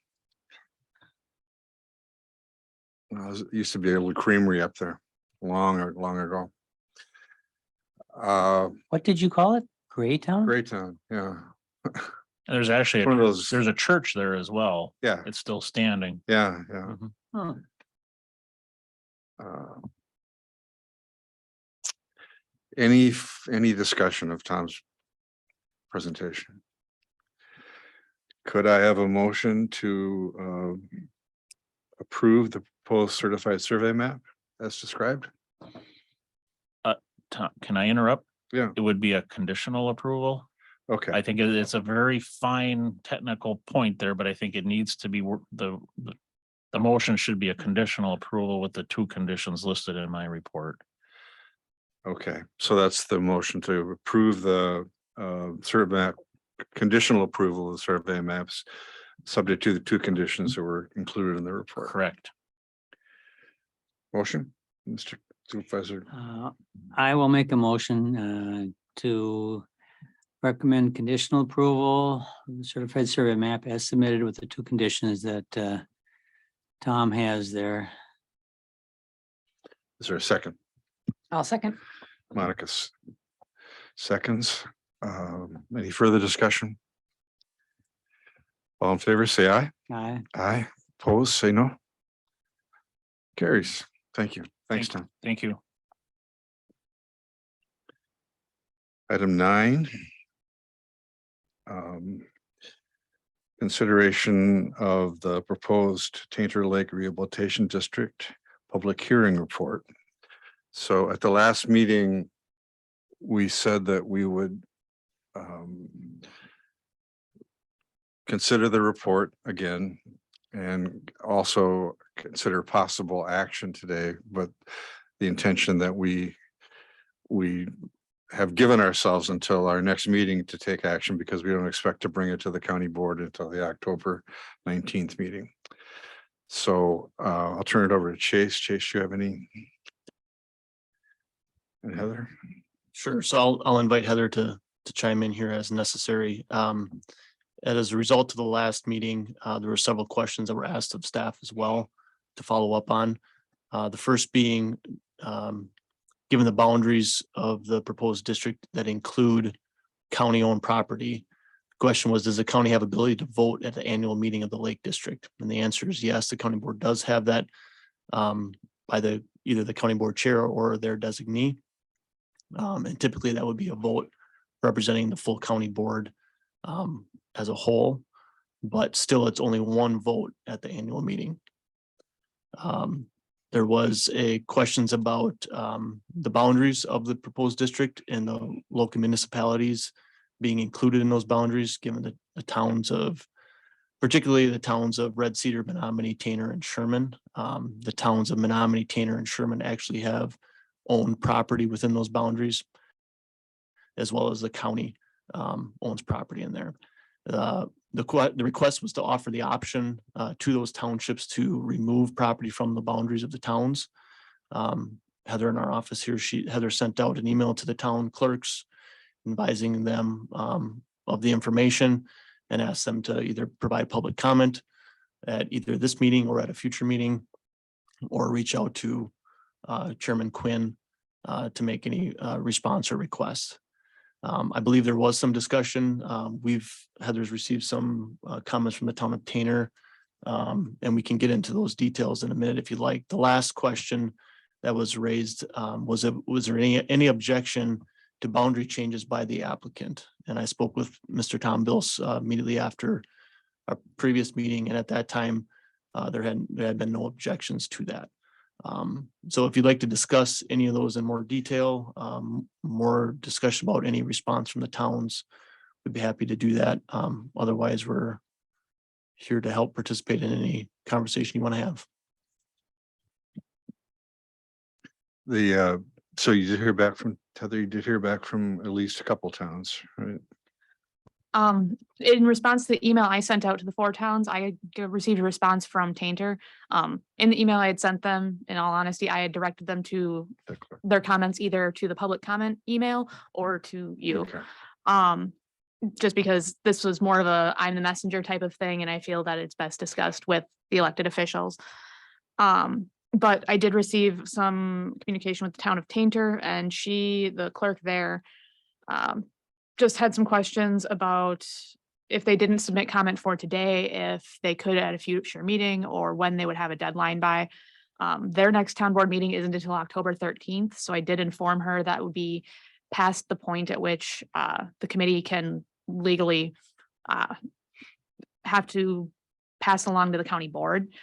it used to be a little creamery up there long ago. What did you call it? Greytown? Greytown, yeah. And there's actually One of those, there's a church there as well. yeah, It's still standing. yeah. Mhm. Huh. Any discussion of Tom's presentation? Could I have a motion to approve the proposed certified survey map as described? Tom, can I interrupt? Yeah. It would be a conditional approval. Okay, I think it's a very fine technical point there, but I think it needs to be the motion should be a conditional approval with the 2 conditions listed in my report. okay. So that's the motion to approve the survey map, conditional approval of the survey maps, subject to the 2 conditions that were included in the report. Correct. Motion, Mr. Supervisor. I will make a motion to recommend conditional approval of the certified survey map as submitted with the 2 conditions that Tom has there. Is there a second? I'll second. Monica's seconds. Any further discussion? All in favor, say aye. Aye. Aye. Opposed, say no. Carries. Thank you. Thanks, Tom. Thank you. Item 9. Consideration of the proposed Tainter Lake Rehabilitation District Public Hearing Report. So at the last meeting, we said that we would consider the report again and also consider possible action today, but the intention that we have given ourselves until our next meeting to take action because we don't expect to bring it to the county board until the October 19th meeting. So I'll turn it over to Chase. Chase, you have any? And Heather? Sure. So I'll invite Heather to chime in here as necessary. And as a result of the last meeting, there were several questions that were asked of staff as well to follow up on. The first being, given the boundaries of the proposed district that include county-owned property, the question was, does the county have ability to vote at the annual meeting of the Lake District? And the answer is yes, the county board does have that by either the county board chair or their designee. And typically that would be a vote representing the full county board as a whole, but still it's only one vote at the annual meeting. There was questions about the boundaries of the proposed district and the local municipalities being included in those boundaries, given the towns of, particularly the towns of Red Cedar, Menominee, Tainter, and Sherman. The towns of Menominee, Tainter, and Sherman actually have owned property within those boundaries, as well as the county owns property in there. The request was to offer the option to those townships to remove property from the boundaries of the towns. Heather in our office here, Heather sent out an email to the town clerks advising them of the information and asked them to either provide public comment at either this meeting or at a future meeting, or reach out to Chairman Quinn to make any response or request. I believe there was some discussion. Heather's received some comments from the town of Tainter, and we can get into those details in a minute if you'd like. The last question that was raised was there any objection to boundary changes by the applicant? And I spoke with Mr. Tom Bills immediately after our previous meeting, and at that time there had been no objections to that. So if you'd like to discuss any of those in more detail, more discussion about any response from the towns, we'd be happy to do that. Otherwise, we're here to help participate in any conversation you want to have. So you did hear back from Heather, you did hear back from at least a couple towns, right? In response to the email I sent out to the 4 towns, I received a response from Tainter. In the email I had sent them, in all honesty, I had directed them to their comments either to the public comment email or to you. Okay. Just because this was more of a I'm the messenger type of thing, and I feel that it's best discussed with the elected officials. But I did receive some communication with the town of Tainter, and the clerk there, just had some questions about if they didn't submit comment for today, if they could at a future meeting, or when they would have a deadline by. Their next town board meeting isn't until October 13th. So I did inform her that would be past the point at which the committee can legally have to pass along to the county board.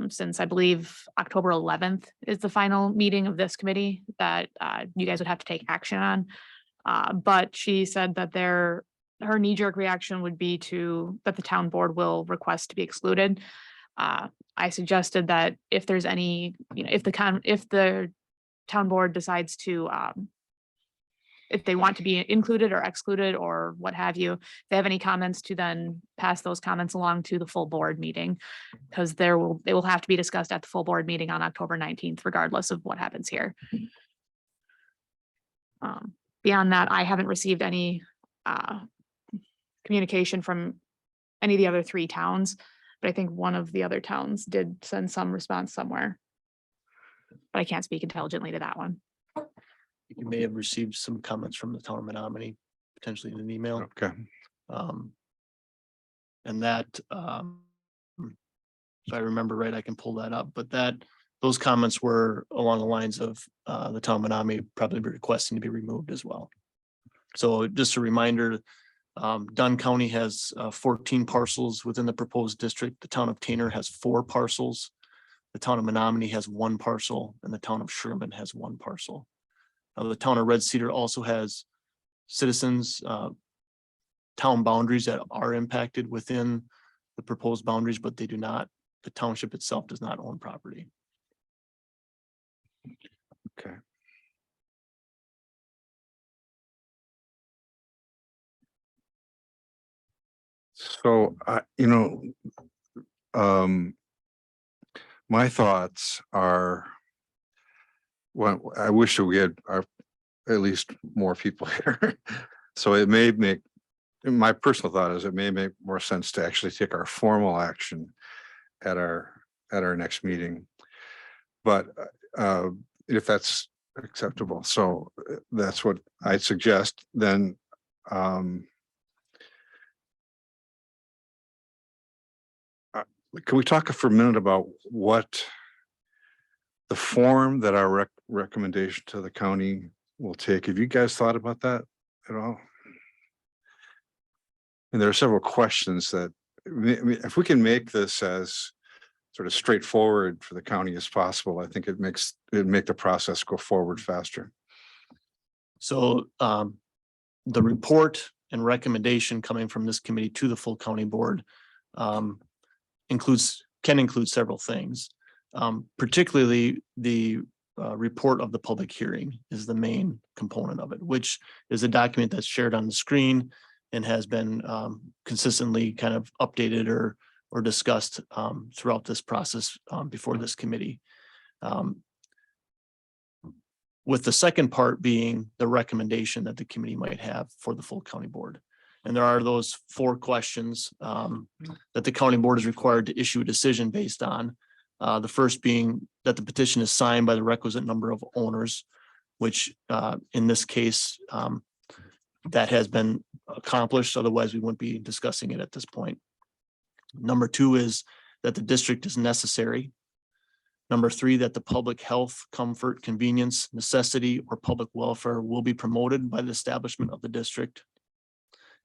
Since I believe October 11th is the final meeting of this committee that you guys would have to take action on. But she said that her knee-jerk reaction would be that the town board will request to be excluded. I suggested that if there's any, if the town board decides to, if they want to be included or excluded or what have you, if they have any comments, to then pass those comments along to the full board meeting, because they will have to be discussed at the full board meeting on October 19th, regardless of what happens here. Beyond that, I haven't received any communication from any of the other 3 towns. But I think one of the other towns did send some response somewhere. But I can't speak intelligently to that one. You may have received some comments from the town of Menominee, potentially in an email. Okay, And that, if I remember right, I can pull that up, but those comments were along the lines of the town of Menominee probably requesting to be removed as well. So just a reminder, Dunn County has 14 parcels within the proposed district. The town of Tanner has 4 parcels. The town of Menominee has 1 parcel, and the town of Sherman has 1 parcel. The town of Red Cedar also has citizens, town boundaries that are impacted within the proposed boundaries, but they do not, the township itself does not own property. okay. So, my thoughts are, well, I wish that we had at least more people here. So it may make, my personal thought is it may make more sense to actually take our formal action at our next meeting. But if that's acceptable, so that's what I'd suggest, then can we talk for a minute about what the form that our recommendation to the county will take? Have you guys thought about that at all? And there are several questions that, if we can make this as sort of straightforward for the county as possible, I think it'd make the process go forward faster. So the report and recommendation coming from this committee to the full county board can include several things. Particularly the report of the public hearing is the main component of it, which is a document that's shared on the screen and has been consistently kind of updated or discussed throughout this process before this committee. With the second part being the recommendation that the committee might have for the full county board. And there are those 4 questions that the county board is required to issue a decision based on. The first being that the petition is signed by the requisite number of owners, which in this case, that has been accomplished. Otherwise, we wouldn't be discussing it at this point. Number 2 is that the district is necessary. Number 3, that the public health, comfort, convenience, necessity, or public welfare will be promoted by the establishment of the district.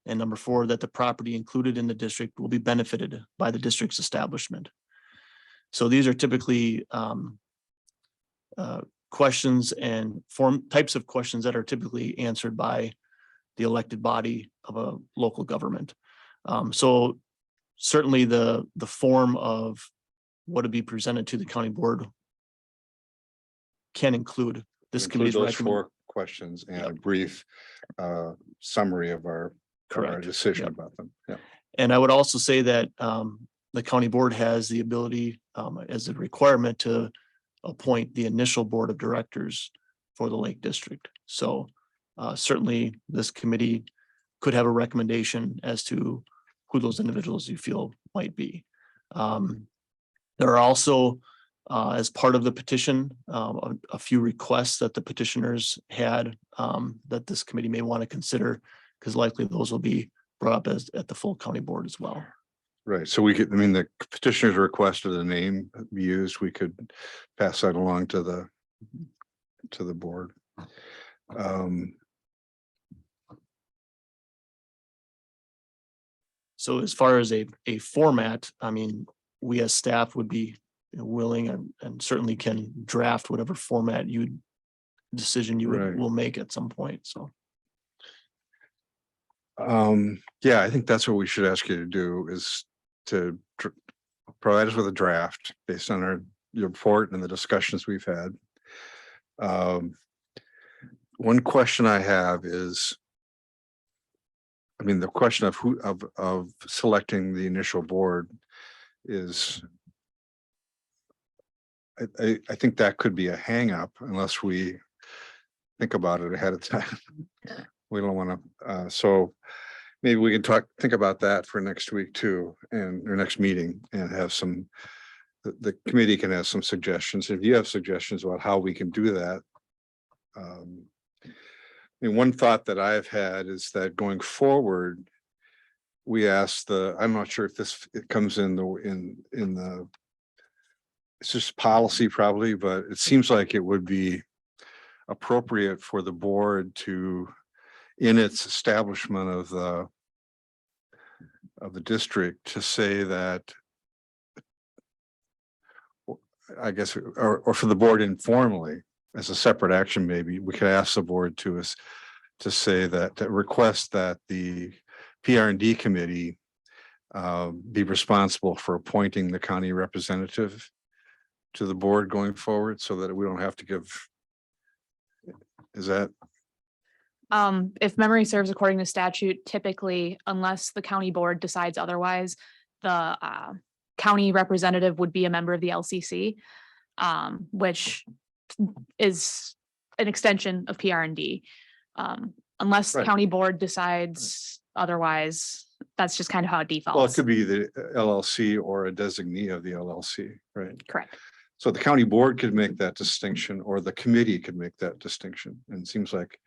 And number 4, that the property included in the district will be benefited by the district's establishment. So these are typically questions and types of questions that are typically answered by the elected body of a local government. So certainly the form of what to be presented to the county board can include this committee's those recommendation. 4 questions and Yep. a brief summary of our Correct. decision Yep. about them. Yeah. And I would also say that the county board has the ability as a requirement to appoint the initial board of directors for the Lake District. So certainly this committee could have a recommendation as to who those individuals you feel might be. There are also, as part of the petition, a few requests that the petitioners had that this committee may want to consider, because likely those will be brought up at the full county board as well. Right. So we could, I mean, the petitioner's requested a name be used. We could pass that along to the board. So as far as a format, I mean, we as staff would be willing and certainly can draft whatever format decision you Right. will make at some point. So. Yeah, I think that's what we should ask you to do, is to provide us with a draft based on your report and the discussions we've had. One question I have is, I mean, the question of selecting the initial board is, I think that could be a hang up unless we think about it ahead of time. We don't want to, so maybe we can think about that for next week too, and our next meeting, and have some, the committee can have some suggestions. If you have suggestions about how we can do that. And one thought that I've had is that going forward, we asked I'm not sure if it comes in the, it's just policy probably, but it seems like it would be appropriate for the board to, in its establishment of the district, to say that, I guess, or for the board informally, as a separate action, maybe we could ask the board to say that, to request that the PR&D committee be responsible for appointing the county representative to the board going forward, so that we don't have to give. Is that? If memory serves, according to statute, typically, unless the county board decides otherwise, the county representative would be a member of the LCC, which is an extension of PR&D. Unless the Right. county board decides otherwise, that's just kind of how it defaults. Well, it could be the LLC or a designee of the LLC, right? Correct. So the county board could make that distinction, or the committee could make that distinction. And it seems like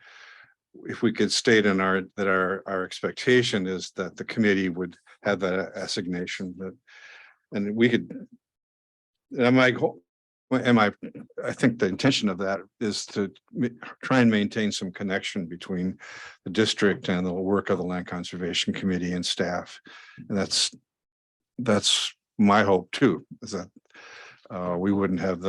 if we could state in our expectation is that the committee would have that assignation, and we could. I think the intention of that is to try and maintain some connection between the district and the work of the Land Conservation Committee and staff. And that's my hope too, is that we wouldn't have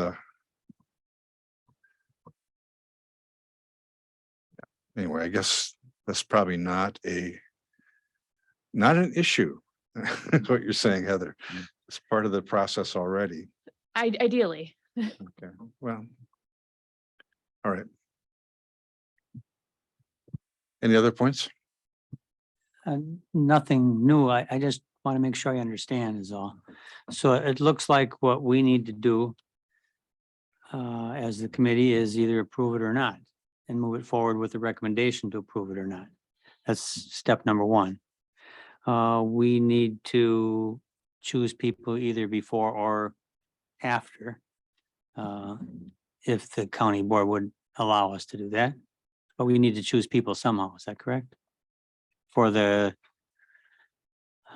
anyway, I guess that's probably not an issue. What you're saying, Heather, it's part of the process already. Ideally. Okay, well. All right. Any other points? Nothing new. I just want to make sure I understand is all. So it looks like what we need to do as the committee is either approve it or not, and move it forward with the recommendation to approve it or not. That's step number one. We need to choose people either before or after, if the county board would allow us to do that. But we need to choose people somehow, is that correct? For the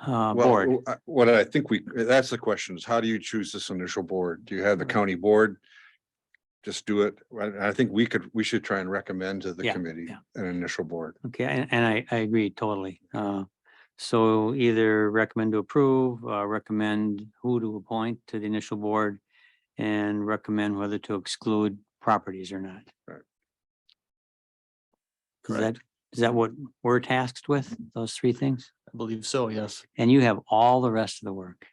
board. Well, what I think that's the question, is how do you choose this initial board? Do you have the county board just do it? I think we should try and recommend to the Yeah, committee yeah. an initial board. Okay, and I agree totally. So either recommend to approve, recommend who to appoint to the initial board, and recommend whether to exclude properties or not. Right. Is that what we're tasked with, those three things? I believe so, yes. And you have all the rest of the work.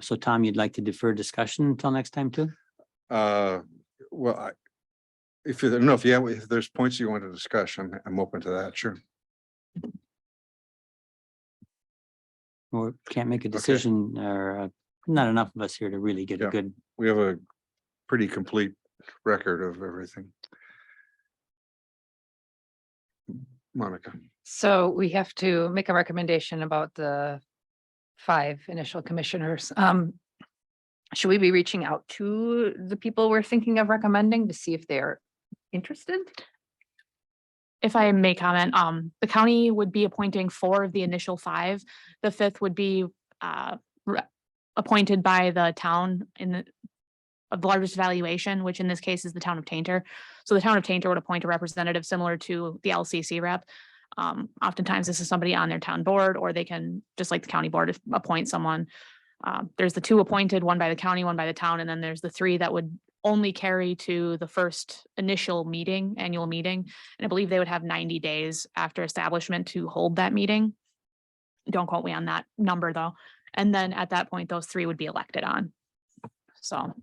So Tom, you'd like to defer discussion until next time too? Well, if you don't know, if there's points you want to discuss, I'm open to that, sure. Or can't make a decision, or not enough of us here to really get a Yeah. good. We have a pretty complete record of everything. Monica. So we have to make a recommendation about the 5 initial commissioners. Should we be reaching out to the people we're thinking of recommending to see if they're interested? If I may comment, the county would be appointing 4 of the initial 5. The 5th would be appointed by the town of the largest valuation, which in this case is the town of Tainter. So the town of Tainter would appoint a representative similar to the LCC rep. Oftentimes this is somebody on their town board, or they can, just like the county board, appoint someone. There's the 2 appointed, one by the county, one by the town, and then there's the 3 that would only carry to the first initial annual meeting. And I believe they would have 90 days after establishment to hold that meeting. Don't quote me on that number though. And then at that point, those 3 would be elected on. So.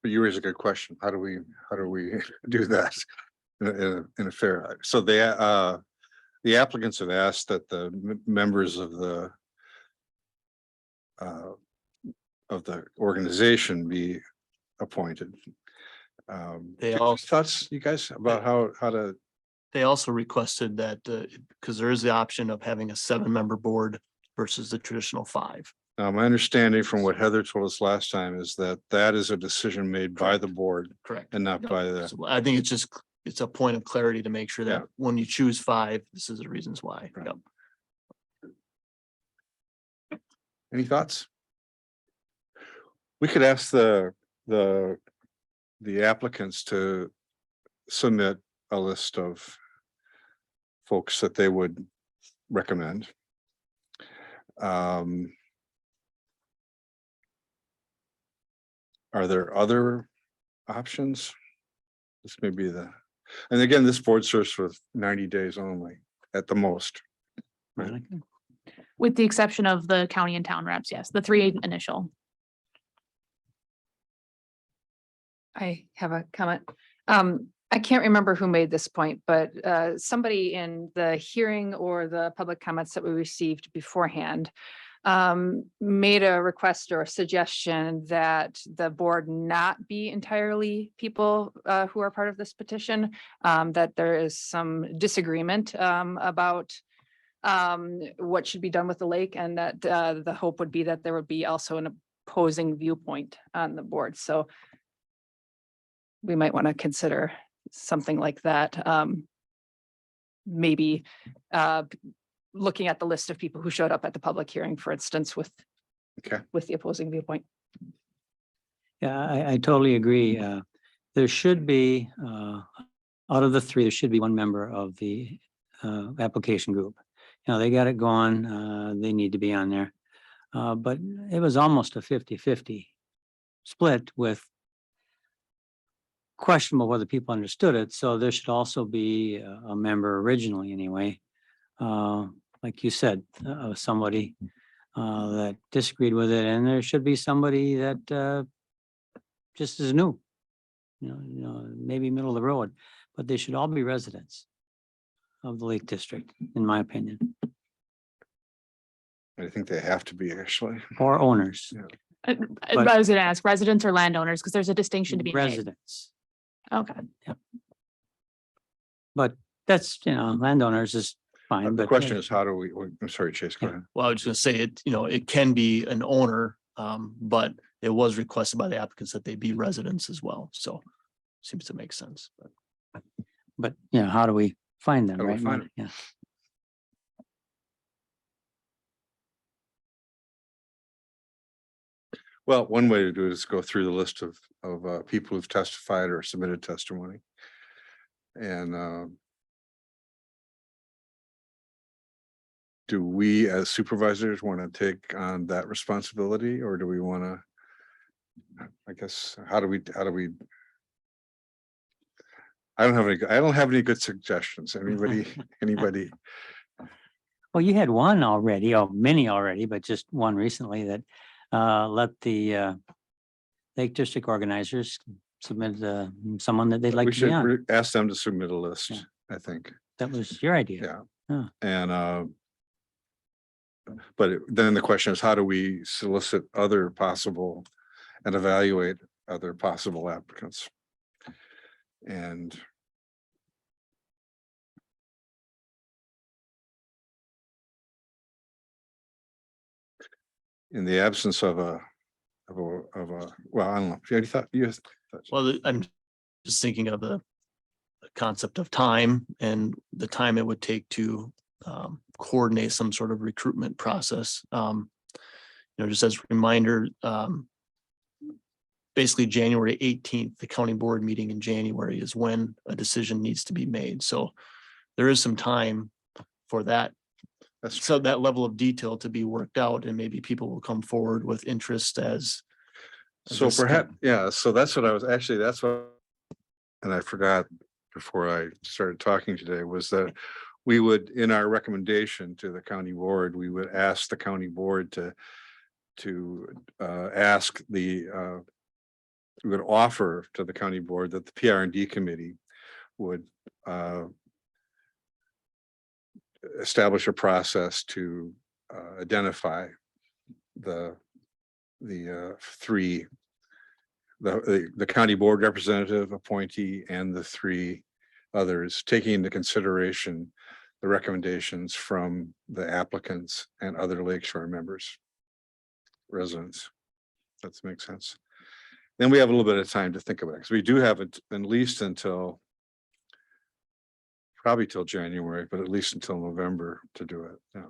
But you raise a good question. How do we do that in a fair? So the applicants have asked that the members of the organization be appointed. They do you have also- thoughts, you guys, about how to, They also requested that, because there is the option of having a 7-member board versus the traditional 5. my understanding from what Heather told us last time is that that is a decision made by the board Correct. and not by the, So I think it's a point of clarity to make sure Yeah. that when you choose 5, this is the reasons why. Right. Yep. any thoughts? We could ask the applicants to submit a list of folks that they would recommend. Are there other options? This may be and again, this board serves for 90 days only at the most. Monica? With the exception of the county and town reps, yes, the 3 initial. I have a comment. I can't remember who made this point, but somebody in the hearing or the public comments that we received beforehand made a request or a suggestion that the board not be entirely people who are part of this petition, that there is some disagreement about what should be done with the lake, and that the hope would be that there would be also an opposing viewpoint on the board. So we might want to consider something like that. Maybe looking at the list of people who showed up at the public hearing, for instance, with the opposing viewpoint. Yeah, I totally agree. There should be, out of the 3, there should be 1 member of the application group. You know, they got it going, they need to be on there. But it was almost a 50-50 split, with questionable whether people understood it. So there should also be a member originally anyway. Like you said, somebody that disagreed with it, and there should be somebody that just is new. You know, maybe middle of the road, but they should all be residents of the Lake District, in my opinion, I think they have to be actually. or owners, I was gonna ask residents or landowners, because there's a distinction to be made. residents. Okay. But that's, landowners is fine, The but question is, how do we, I'm sorry, Chase, go Yeah. ahead. Well, I was just gonna say it, it can be an owner, but it was requested by the applicants that they be residents as well. So seems to make sense. But how do we find them, How do we right? find Mark? Yeah. Well, one way to do it is go through the list of people who've testified or submitted testimony. And do we as supervisors want to take on that responsibility, or do we want to, I guess, how do we, I don't have any good suggestions. Anybody? Well, you had one already, or many already, but just one recently that let the Lake District organizers submit someone that they'd like We to be on. should ask them to submit a list, Yeah. I think. That was your idea. Yeah. And but then the question is, how do we solicit other possible and evaluate other possible applicants? And in the absence of a, well, I don't know. You thought you Well, I'm just thinking of the concept of time and the time it would take to coordinate some sort of recruitment process. Just as a reminder, basically January 18th, the county board meeting in January is when a decision needs to be made. So there is some time for that. So that level of detail to be worked out, and maybe people will come forward with interest as. so this perhaps, yeah, so that's what I was actually, that's what, and I forgot before I started talking today, was that we would, in our recommendation to the county board, we would ask the county board to ask we would offer to the county board that the PR&D committee would establish a process to identify the 3 the county board representative, appointee, and the three others, taking into consideration the recommendations from the applicants and other Lakeshore members, residents. That makes sense. Then we have a little bit of time to think about it, because we do have it at least until probably till January, but at least until November to do it. Yeah.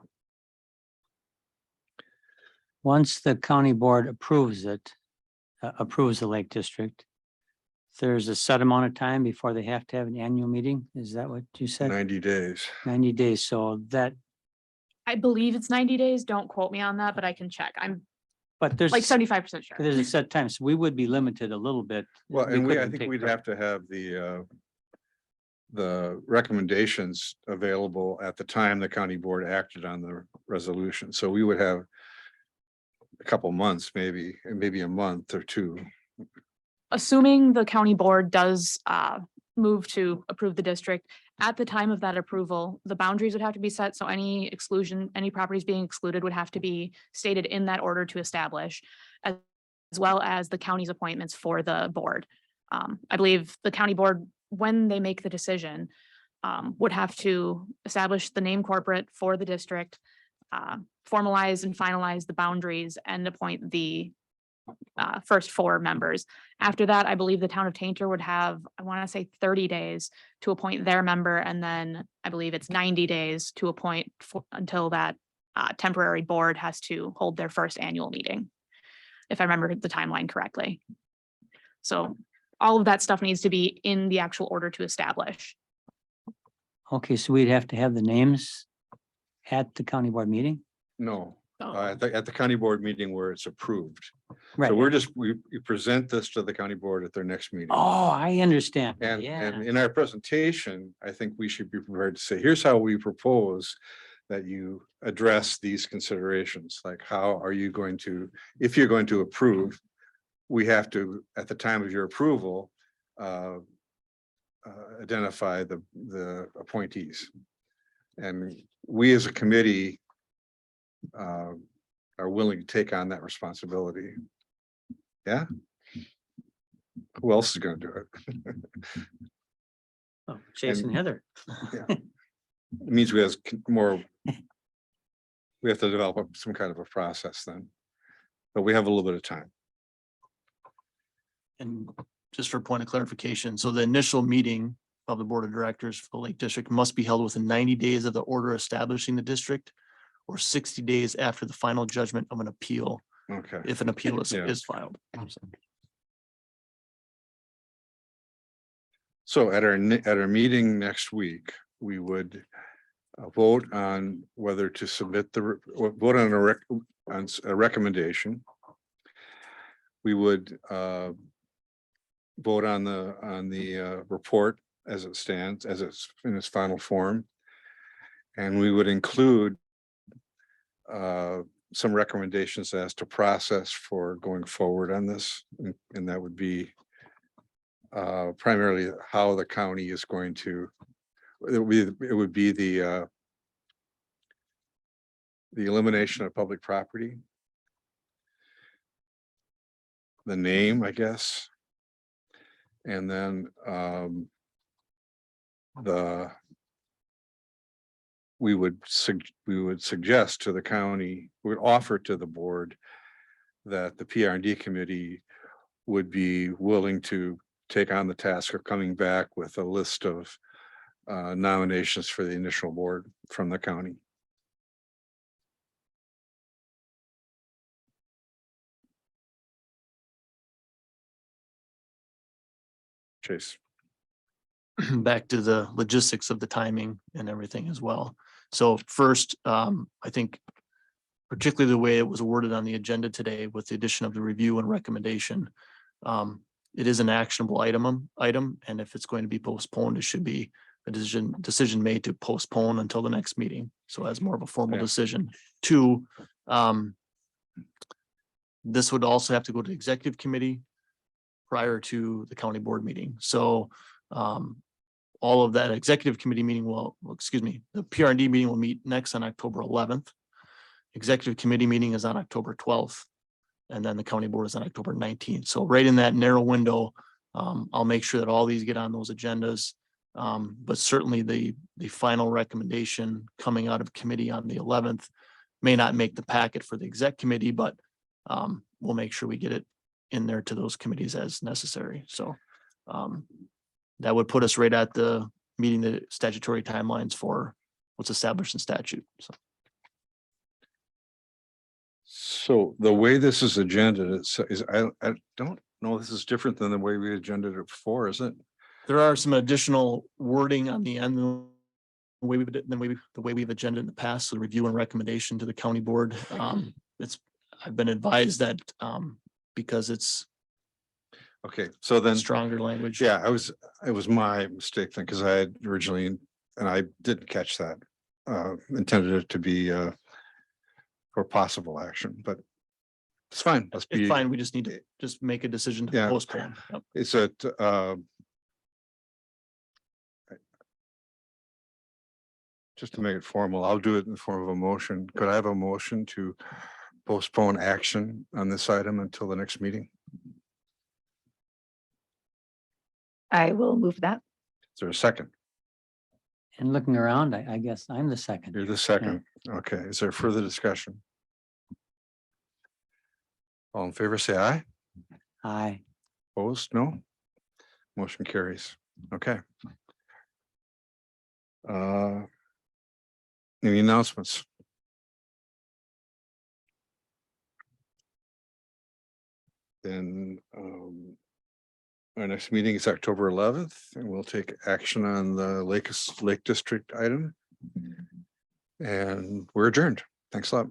Once the county board approves it, approves the Lake District, there's a set amount of time before they have to have an annual meeting. Is that what you said? 90 days. 90 days. So that, I believe it's 90 days. Don't quote me on that, but I can check. I'm but there's like 75% sure. there's a set time. So we would be limited a little bit. Well, and I couldn't think take we'd pre- have to have the recommendations available at the time the county board acted on the resolution. So we would have a couple months, maybe a month or two. Assuming the county board does move to approve the district, at the time of that approval, the boundaries would have to be set. So any exclusion, any properties being excluded would have to be stated in that order to establish, as well as the county's appointments for the board. I believe the county board, when they make the decision, would have to establish the name corporate for the district, formalize and finalize the boundaries, and appoint the first 4 members. After that, I believe the town of Tainter would have, I want to say 30 days to appoint their member. And then I believe it's 90 days to appoint until that temporary board has to hold their first annual meeting, if I remember the timeline correctly. So all of that stuff needs to be in the actual order to establish. Okay, so we'd have to have the names at the county board meeting? No, Oh. at the county board meeting where it's approved. Right. So we present this to the county board at their next meeting. Oh, I understand. And Yeah. in our presentation, I think we should be prepared to say, here's how we propose that you address these considerations. Like, how are you going to, if you're going to approve, we have to, at the time of your approval, identify the appointees. And we as a committee are willing to take on that responsibility. Yeah. Who else is going to do it? Oh, Chase and Heather. It means we have more. We have to develop some kind of a process then, but we have a little bit of time. And just for point of clarification, so the initial meeting of the Board of Directors for the Lake District must be held within 90 days of the order establishing the district, or 60 days after the final judgment of an appeal, Okay. if an appeal Yeah. is filed. So at our meeting next week, we would vote on whether to submit vote on a recommendation. We would vote on the report as it stands, as it's in its final form. And we would include some recommendations as to process for going forward on this. And that would be primarily how the county is going to, it would be the elimination of public property, the name, I guess, and then we would suggest to the county, we would offer to the board that the PR&D committee would be willing to take on the task of coming back with a list of nominations for the initial board from the county. Chase. Back to the logistics of the timing and everything as well. So first, I think particularly the way it was worded on the agenda today with the addition of the review and recommendation, it is an actionable item, and if it's going to be postponed, it should be a decision made to postpone until the next meeting. So as more of a formal Yeah. decision. 2, this would also have to go to executive committee prior to the county board meeting. So all of that executive committee meeting the PR&D meeting will meet next on October 11th. Executive committee meeting is on October 12th. And then the county board is on October 19th. So right in that narrow window, I'll make sure that all these get on those agendas. But certainly the final recommendation coming out of committee on the 11th may not make the packet for the exec committee, but we'll make sure we get it in there to those committees as necessary. So that would put us right at the meeting the statutory timelines for what's established in statute. So the way this is agenda is I don't know, this is different than the way we agendaed it before, is it? There are some additional wording on the end. The way we've agendaed in the past, so the review and recommendation to the county board. I've been advised that because it's Okay, so then, stronger language. yeah, it was my mistake then, because I had originally, and I didn't catch that. Intended it to be for possible action, but it's fine. Let's It's be fine. We just need to just make a decision to Yeah. postpone. Yep. It's at just to make it formal, I'll do it in the form of a motion. Could I have a motion to postpone action on this item until the next meeting? I will move that. Is there a second? And looking around, I guess I'm the second. You're the second. Okay, is there further discussion? All in favor, say aye. Aye. Opposed, no. Motion carries. Okay. Any announcements? Then our next meeting is October 11th, and we'll take action on the Lake District item. And we're adjourned. Thanks a lot.